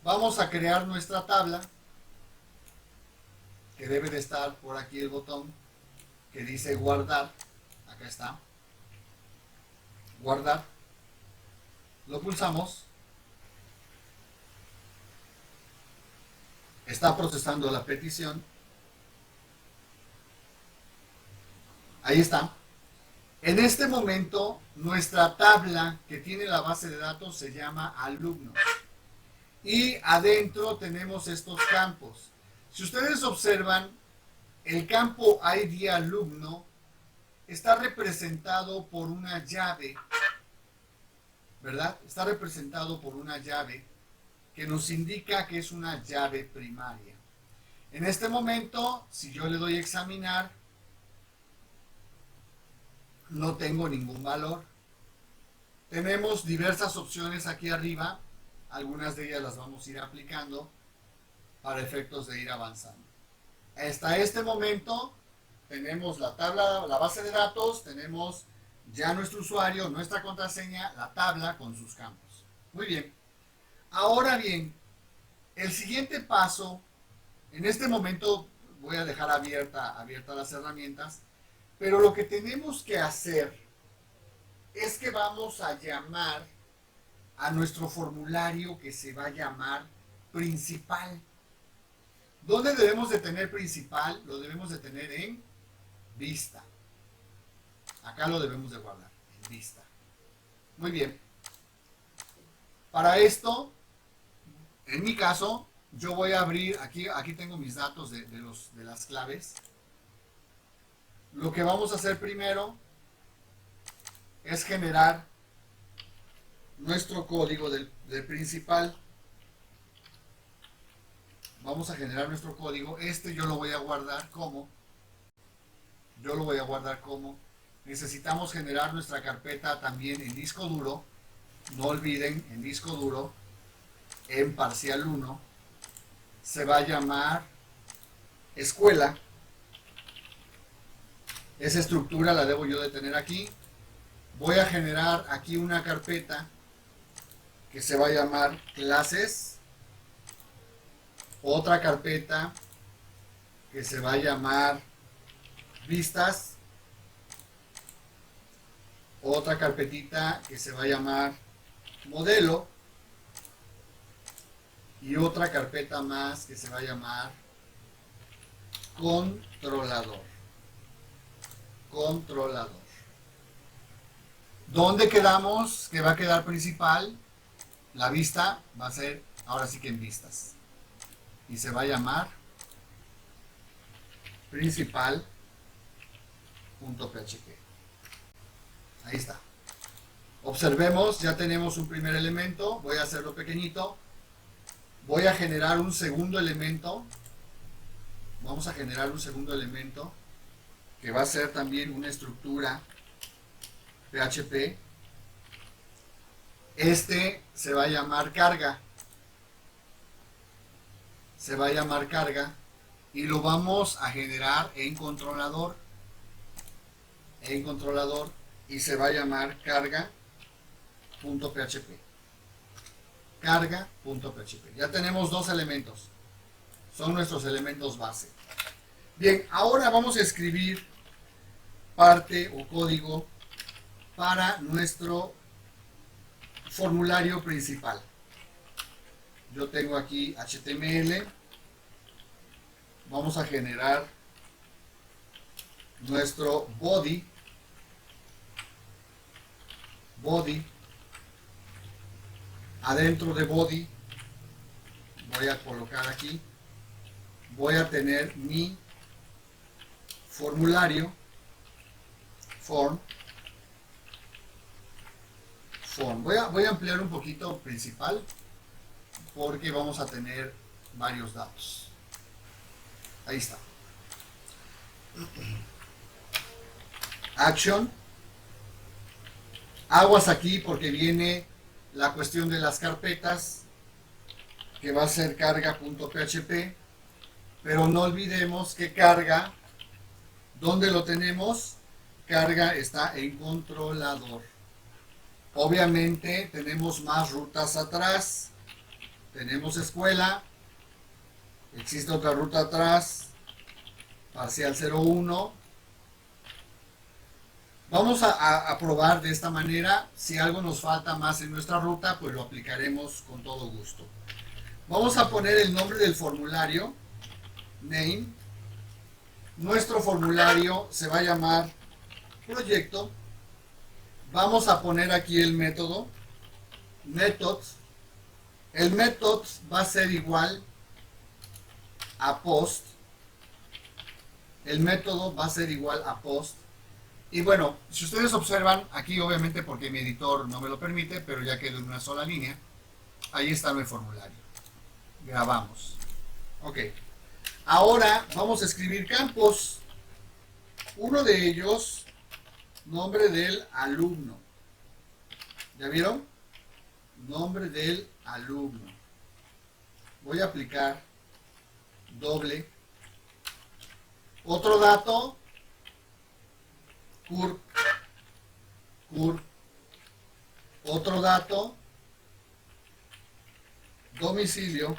[SPEAKER 1] Vamos a crear nuestra tabla, que debe de estar por aquí el botón que dice guardar. Acá está. Guardar. Lo pulsamos. Está procesando la petición. Ahí está. En este momento, nuestra tabla que tiene la base de datos se llama alumnos. Y adentro tenemos estos campos. Si ustedes observan, el campo ID alumno está representado por una llave, ¿verdad? Está representado por una llave que nos indica que es una llave primaria. En este momento, si yo le doy a examinar, no tengo ningún valor. Tenemos diversas opciones aquí arriba. Algunas de ellas las vamos a ir aplicando para efectos de ir avanzando. Hasta este momento tenemos la tabla, la base de datos, tenemos ya nuestro usuario, nuestra contraseña, la tabla con sus campos. Muy bien. Ahora bien, el siguiente paso, en este momento voy a dejar abiertas las herramientas, pero lo que tenemos que hacer es que vamos a llamar a nuestro formulario que se va a llamar principal. ¿Dónde debemos de tener principal? Lo debemos de tener en vista. Acá lo debemos de guardar, en vista. Muy bien. Para esto, en mi caso, yo voy a abrir, aquí tengo mis datos de las claves. Lo que vamos a hacer primero es generar nuestro código del principal. Vamos a generar nuestro código. Yo lo voy a guardar como. Necesitamos generar nuestra carpeta también en disco duro. No olviden, en disco duro, en parcial 1, se va a llamar escuela. Esa estructura la debo yo de tener aquí. Voy a generar aquí una carpeta que se va a llamar clases. Otra carpeta que se va a llamar vistas. Otra carpetita que se va a llamar modelo. Y otra carpeta más que se va a llamar controlador. ¿Dónde quedamos? Que va a quedar principal. La vista va a ser ahora sí que en vistas. Y se va a llamar principal.php. Ahí está. Observemos, ya tenemos un primer elemento. Voy a hacerlo pequeñito. Voy a generar un segundo elemento. Vamos a generar un segundo elemento que va a ser también una estructura PHP. Se va a llamar carga. Y lo vamos a generar en controlador. Y se va a llamar carga.php. Ya tenemos dos elementos. Son nuestros elementos base. Bien, ahora vamos a escribir parte o código para nuestro formulario principal. Yo tengo aquí HTML. Vamos a generar nuestro body. Adentro de body voy a colocar aquí, voy a tener mi formulario, form. Voy a ampliar un poquito principal porque vamos a tener varios datos. Ahí está. Action. Aguas aquí porque viene la cuestión de las carpetas, que va a ser carga.php, pero no olvidemos que carga, ¿dónde lo tenemos? Carga está en controlador. Obviamente tenemos más rutas atrás. Tenemos escuela, existe otra ruta atrás, parcial 01. Vamos a probar de esta manera. Si algo nos falta más en nuestra ruta, pues lo aplicaremos con todo gusto. Vamos a poner el nombre del formulario, name. Nuestro formulario se va a llamar proyecto. Vamos a poner aquí el método, methods. El method va a ser igual a post. El método va a ser igual a post. Y bueno, si ustedes observan, aquí obviamente porque mi editor no me lo permite, pero ya quedó en una sola línea, ahí está mi formulario. Grabamos. Ok. Ahora vamos a escribir campos. Uno de ellos, nombre del alumno. ¿Ya vieron? Nombre del alumno. Voy a aplicar doble. Otro dato, CURP. Otro dato, domicilio.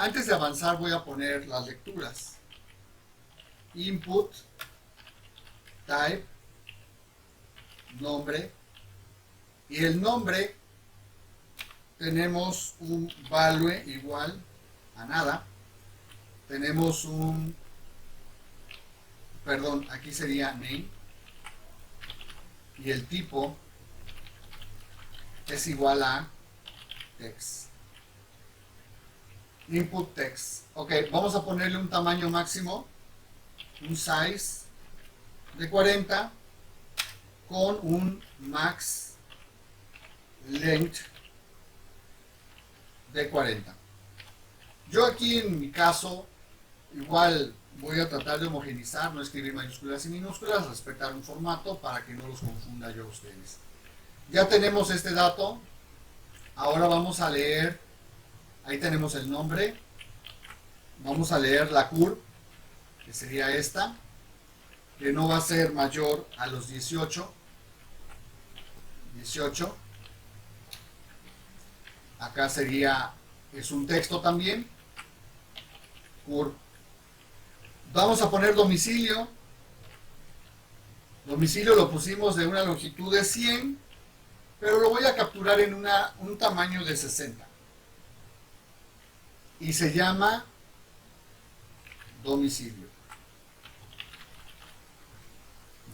[SPEAKER 1] Antes de avanzar, voy a poner las lecturas. Input, type, nombre. Y el nombre, tenemos un value igual a nada. Tenemos aquí sería name. Y el tipo es igual a text. Input text. Ok, vamos a ponerle un tamaño máximo, un size de 40 con un max length de 40. Yo aquí en mi caso, igual voy a tratar de homogenizar, no escribir mayúsculas y minúsculas, respetar un formato para que no los confunda yo a ustedes. Ya tenemos este dato, ahora vamos a leer, ahí tenemos el nombre, vamos a leer la curve, que sería esta, que no va a ser mayor a los 18. Acá sería, es un texto también, curve. Vamos a poner domicilio. Domicilio lo pusimos de una longitud de 100, pero lo voy a capturar en un tamaño de 60. Y se llama domicilio.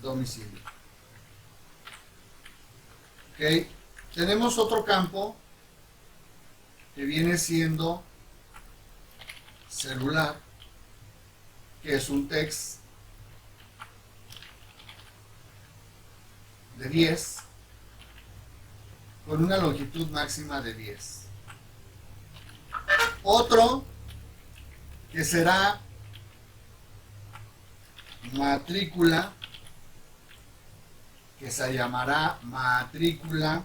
[SPEAKER 1] Domicilio. Ok. Tenemos otro campo que viene siendo celular, que es un text de 10 con una longitud máxima de 10. Otro que será matrícula, que se llamará matrícula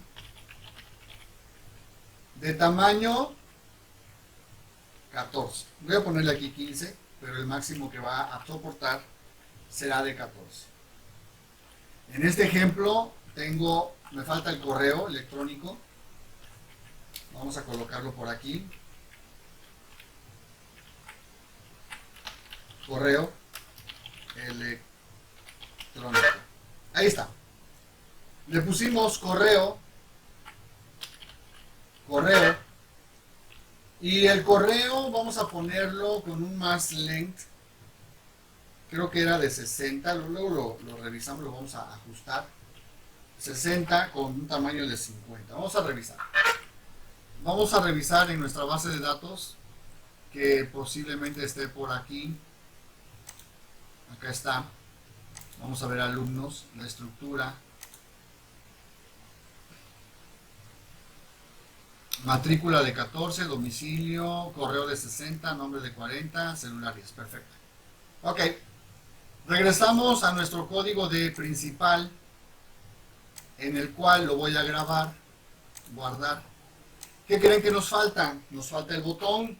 [SPEAKER 1] de tamaño 14. Voy a ponerle aquí 15, pero el máximo que va a soportar será de 14. En este ejemplo me falta el correo electrónico. Vamos a colocarlo por aquí. Correo electrónico. Ahí está. Le pusimos correo. Y el correo vamos a ponerlo con un max length. Creo que era de 60. Luego lo revisamos, lo vamos a ajustar. 60 con un tamaño de 50. Vamos a revisar. Vamos a revisar en nuestra base de datos, que posiblemente esté por aquí. Acá está. Vamos a ver alumnos, la estructura. Matrícula de 14, domicilio, correo de 60, nombre de 40, celular 10. Perfecto. Ok. Regresamos a nuestro código de principal, en el cual lo voy a grabar, guardar. ¿Qué creen que nos falta? Nos falta el botón.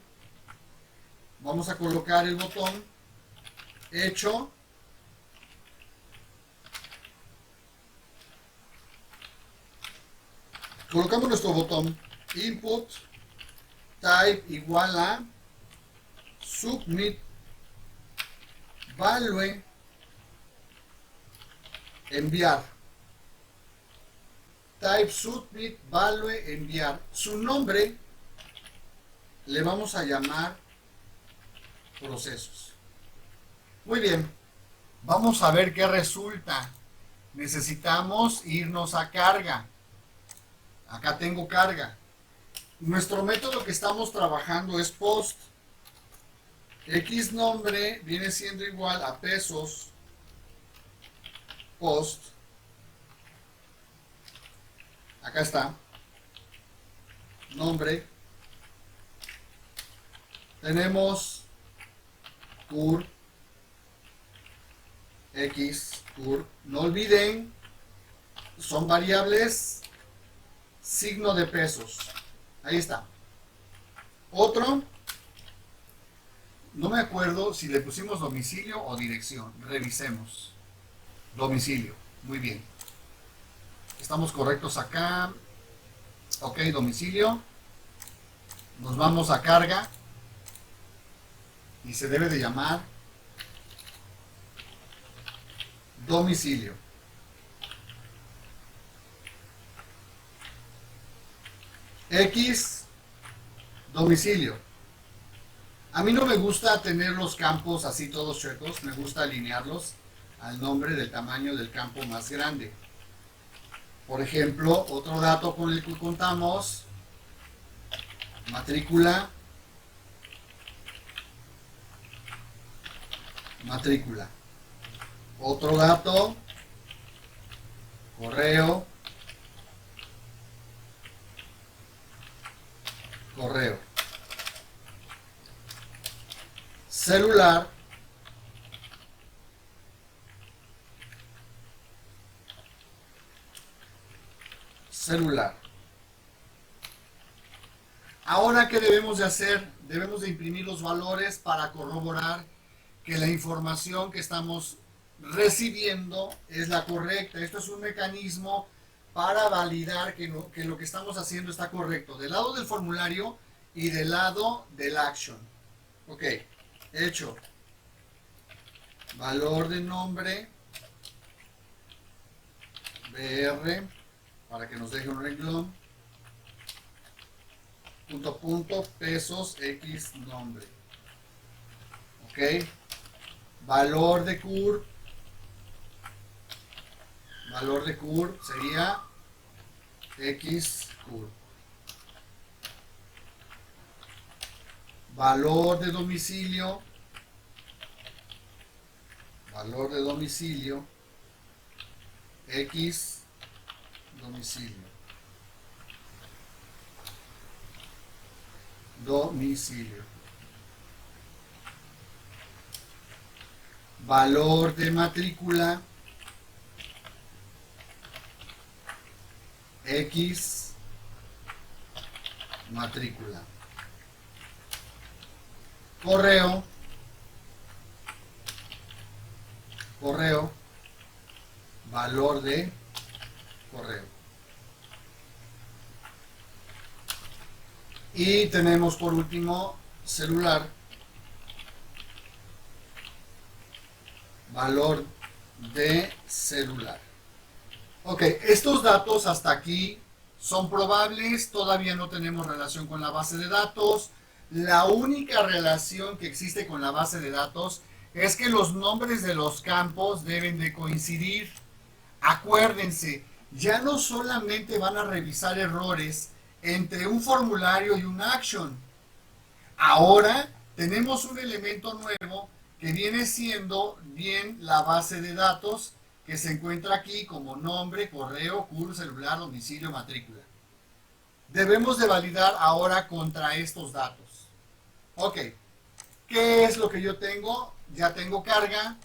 [SPEAKER 1] Vamos a colocar el botón hecho. Colocamos nuestro botón input type igual a submit value enviar. Type submit value enviar. Su nombre le vamos a llamar procesos. Muy bien. Vamos a ver qué resulta. Necesitamos irnos a carga. Acá tengo carga. Nuestro método que estamos trabajando es post. X nombre viene siendo igual a pesos post. Acá está. Nombre. Tenemos cur. X, cur. No olviden, son variables signo de pesos. Ahí está. Otro. No me acuerdo si le pusimos domicilio o dirección. Revisemos. Domicilio. Muy bien. Estamos correctos acá. Ok, domicilio. Nos vamos a carga. Y se debe de llamar domicilio. X, domicilio. A mí no me gusta tener los campos así todos chuecos, me gusta alinearlos al nombre del tamaño del campo más grande. Por ejemplo, otro dato con el que contamos, matrícula matrícula. Otro dato, correo, correo. Celular, celular. Ahora, ¿qué debemos de hacer? Debemos de imprimir los valores para corroborar que la información que estamos recibiendo es la correcta. Esto es un mecanismo para validar que lo que estamos haciendo está correcto, del lado del formulario y del lado del action. Ok, hecho. Valor de nombre, BR, para que nos deje un renglón, punto, pesos, X nombre. Ok, valor de CUR sería X CUR. Valor de domicilio, X domicilio. Valor de matrícula, X matrícula. Correo, valor de correo. Y tenemos por último celular, valor de celular. Ok, estos datos hasta aquí son probables, todavía no tenemos relación con la base de datos. La única relación que existe con la base de datos es que los nombres de los campos deben de coincidir. Acuérdense, ya no solamente van a revisar errores entre un formulario y un action. Ahora tenemos un elemento nuevo que viene siendo bien la base de datos que se encuentra aquí como nombre, correo, CUR, celular, domicilio, matrícula. Debemos de validar ahora contra estos datos. Ok, ¿qué es lo que yo tengo? Ya tengo carga,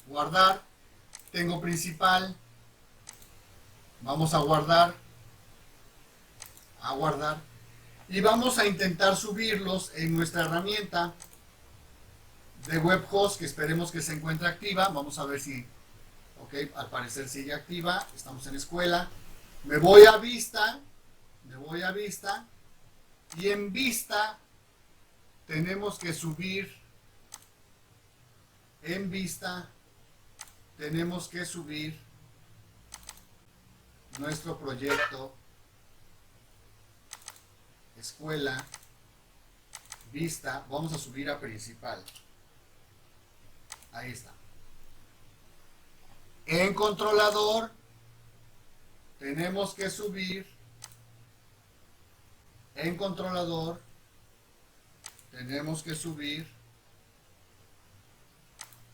[SPEAKER 1] guardar, tengo principal, vamos a guardar, y vamos a intentar subirlos en nuestra herramienta de webhost que esperemos que se encuentre activa. Vamos a ver si, ok, al parecer sigue activa. Estamos en escuela. Me voy a vista y en vista tenemos que subir, nuestro proyecto escuela, vista, vamos a subir a principal. Ahí está. En controlador tenemos que subir,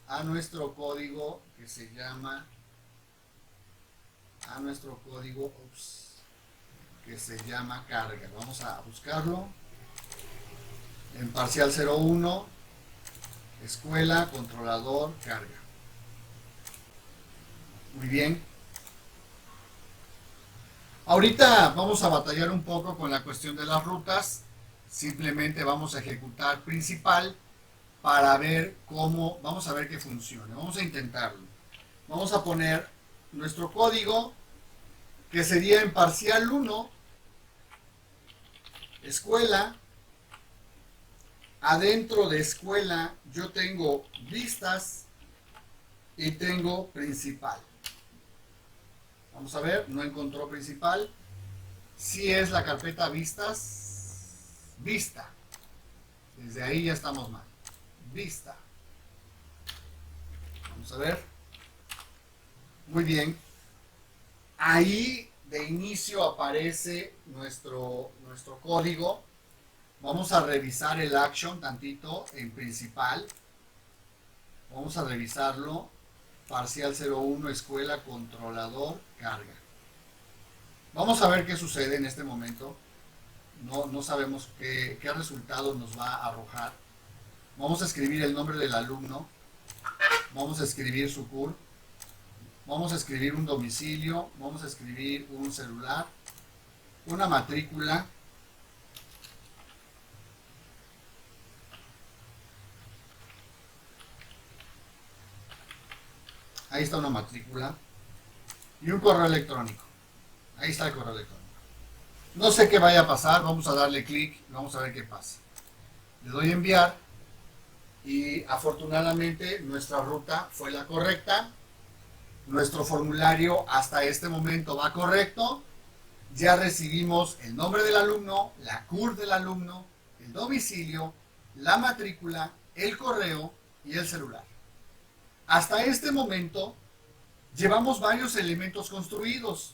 [SPEAKER 1] a nuestro código que se llama, carga. Vamos a buscarlo en parcial 01, escuela, controlador, carga. Muy bien. Ahorita vamos a batallar un poco con la cuestión de las rutas. Simplemente vamos a ejecutar principal para ver cómo, vamos a ver que funcione. Vamos a intentarlo. Vamos a poner nuestro código que sería en parcial 1, escuela. Adentro de escuela yo tengo vistas y tengo principal. Vamos a ver, no encontró principal. Si es la carpeta vistas, vista. Desde ahí ya estamos mal. Vista. Vamos a ver. Muy bien. Ahí de inicio aparece nuestro código. Vamos a revisar el action tantito en principal. Vamos a revisarlo. Parcial 01, escuela, controlador, carga. Vamos a ver qué sucede en este momento. No sabemos qué resultado nos va a arrojar. Vamos a escribir el nombre del alumno. Vamos a escribir su CUR. Vamos a escribir un domicilio. Vamos a escribir un celular. Una matrícula. Ahí está una matrícula. Y un correo electrónico. Ahí está el correo electrónico. No sé qué vaya a pasar. Vamos a darle clic. Vamos a ver qué pasa. Le doy a enviar. Y afortunadamente nuestra ruta fue la correcta. Nuestro formulario hasta este momento va correcto. Ya recibimos el nombre del alumno, la CUR del alumno, el domicilio, la matrícula, el correo y el celular. Hasta este momento llevamos varios elementos construidos.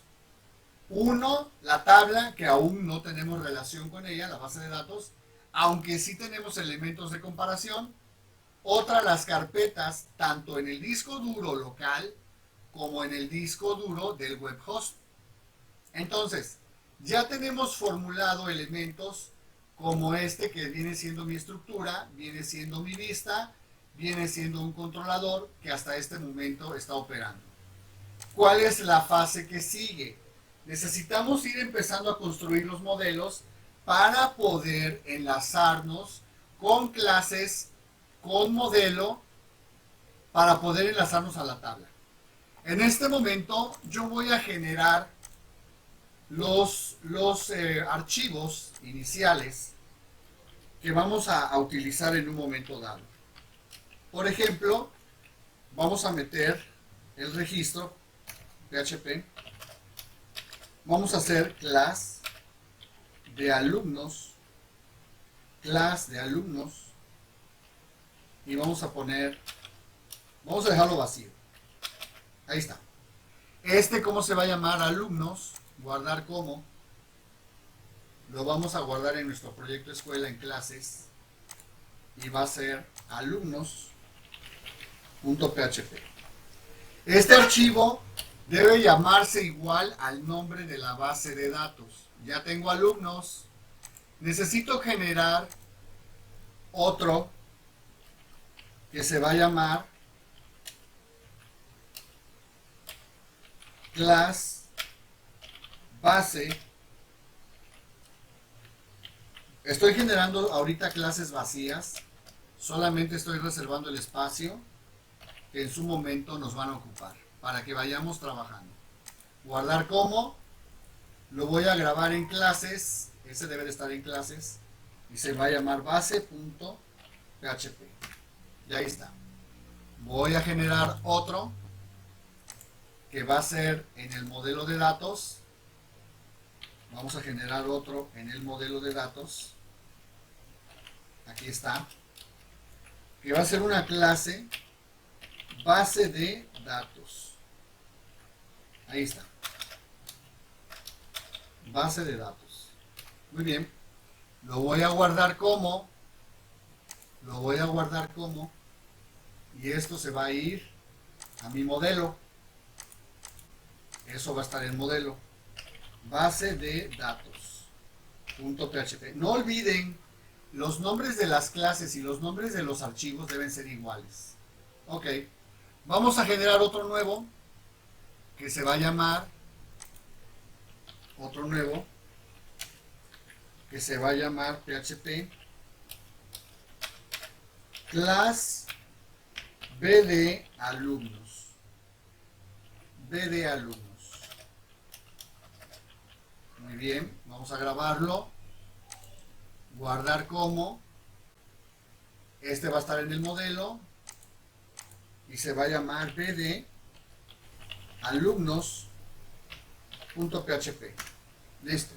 [SPEAKER 1] Uno, la tabla, que aún no tenemos relación con ella, la base de datos, aunque sí tenemos elementos de comparación. Otra, las carpetas, tanto en el disco duro local como en el disco duro del web host. Entonces, ya tenemos formulado elementos como este que viene siendo mi estructura, viene siendo mi vista, viene siendo un controlador que hasta este momento está operando. ¿Cuál es la fase que sigue? Necesitamos ir empezando a construir los modelos para poder enlazarnos con clases, con modelo, para poder enlazarnos a la tabla. En este momento yo voy a generar los archivos iniciales que vamos a utilizar en un momento dado. Por ejemplo, vamos a meter el registro PHP. Vamos a hacer class de alumnos, y vamos a poner, vamos a dejarlo vacío. Ahí está. ¿Cómo se va a llamar? Alumnos, guardar como. Lo vamos a guardar en nuestro proyecto escuela en clases y va a ser alumnos.php. Este archivo debe llamarse igual al nombre de la base de datos. Ya tengo alumnos. Necesito generar otro que se va a llamar class base. Estoy generando ahorita clases vacías. Solamente estoy reservando el espacio que en su momento nos van a ocupar para que vayamos trabajando. Guardar como. Lo voy a grabar en clases. Ese debe de estar en clases. Y se va a llamar base.php. Y ahí está. Voy a generar otro que va a ser en el modelo de datos. Vamos a generar otro en el modelo de datos. Aquí está. Que va a ser una clase base de datos. Ahí está. Base de datos. Muy bien. Lo voy a guardar como. Y esto se va a ir a mi modelo. Eso va a estar en modelo. Base de datos. .php. No olviden, los nombres de las clases y los nombres de los archivos deben ser iguales. Ok. Vamos a generar otro nuevo que se va a llamar PHP class BD alumnos. Muy bien, vamos a grabarlo. Guardar como. Este va a estar en el modelo y se va a llamar BD alumnos.php. Listo.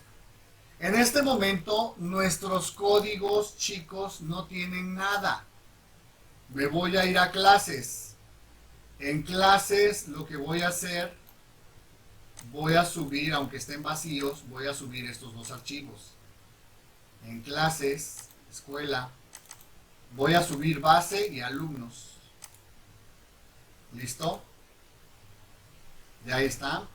[SPEAKER 1] En este momento nuestros códigos, chicos, no tienen nada. Me voy a ir a clases. En clases lo que voy a hacer, voy a subir, aunque estén vacíos, voy a subir estos dos archivos. En clases, escuela, voy a subir base y alumnos. ¿Listo? Ya está.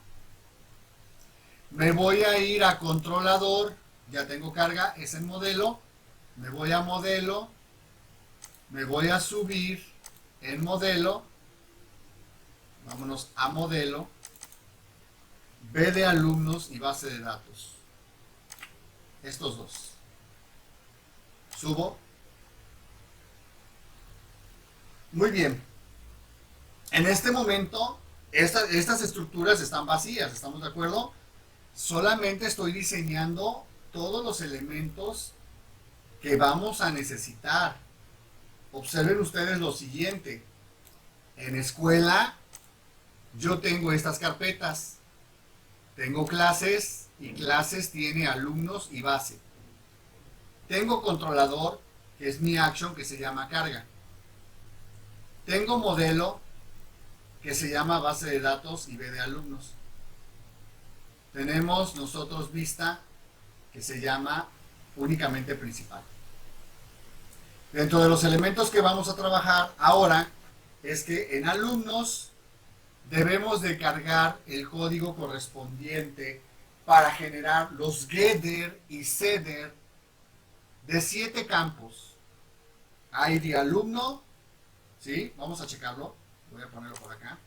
[SPEAKER 1] Me voy a ir a controlador. Ya tengo carga, es en modelo. Me voy a modelo. Me voy a subir en modelo. Vámonos a modelo. B de alumnos y base de datos. Estos dos. Subo. Muy bien. En este momento, estas estructuras están vacías, ¿estamos de acuerdo? Solamente estoy diseñando todos los elementos que vamos a necesitar. Observen ustedes lo siguiente. En escuela, yo tengo estas carpetas. Tengo clases y clases tiene alumnos y base. Tengo controlador, que es mi action, que se llama carga. Tengo modelo, que se llama base de datos y B de alumnos. Tenemos nosotros vista, que se llama únicamente principal. Dentro de los elementos que vamos a trabajar ahora es que en alumnos debemos de cargar el código correspondiente para generar los getter y setter de 7 campos. ID alumno, ¿sí? Vamos a checarlo. Voy a ponerlo por acá.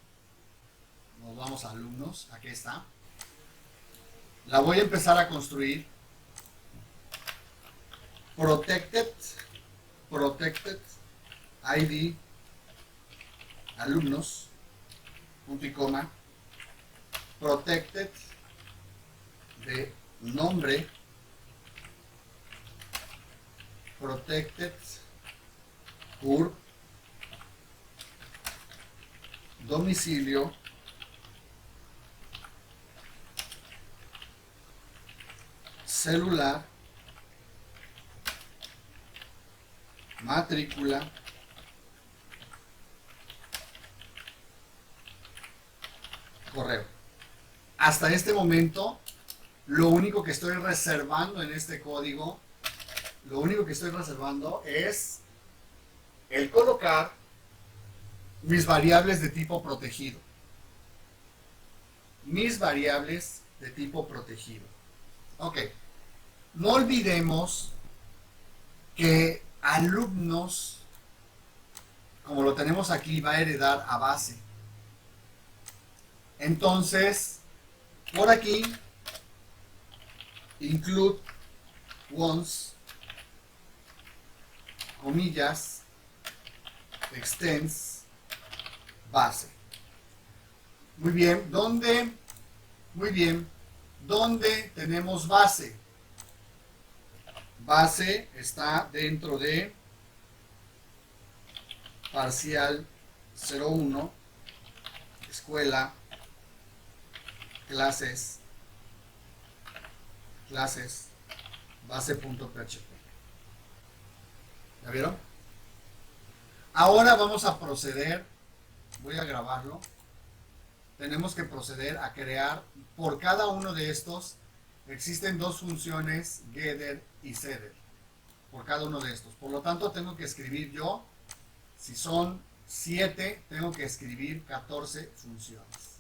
[SPEAKER 1] Nos vamos a alumnos. Aquí está. La voy a empezar a construir. Protected ID alumnos, punto y coma, protected de nombre, protected por domicilio, celular, matrícula, correo. Hasta este momento, lo único que estoy reservando en este código, es el colocar mis variables de tipo protegido. Ok. No olvidemos que alumnos, como lo tenemos aquí, va a heredar a base. Entonces, por aquí, include once, comillas, extends, base. Muy bien, ¿dónde tenemos base? Base está dentro de parcial 01, escuela, clases, base.php. ¿Ya vieron? Ahora vamos a proceder, voy a grabarlo. Tenemos que proceder a crear, por cada uno de estos, existen dos funciones, getter y setter, por cada uno de estos. Por lo tanto, tengo que escribir yo, si son 7, tengo que escribir 14 funciones.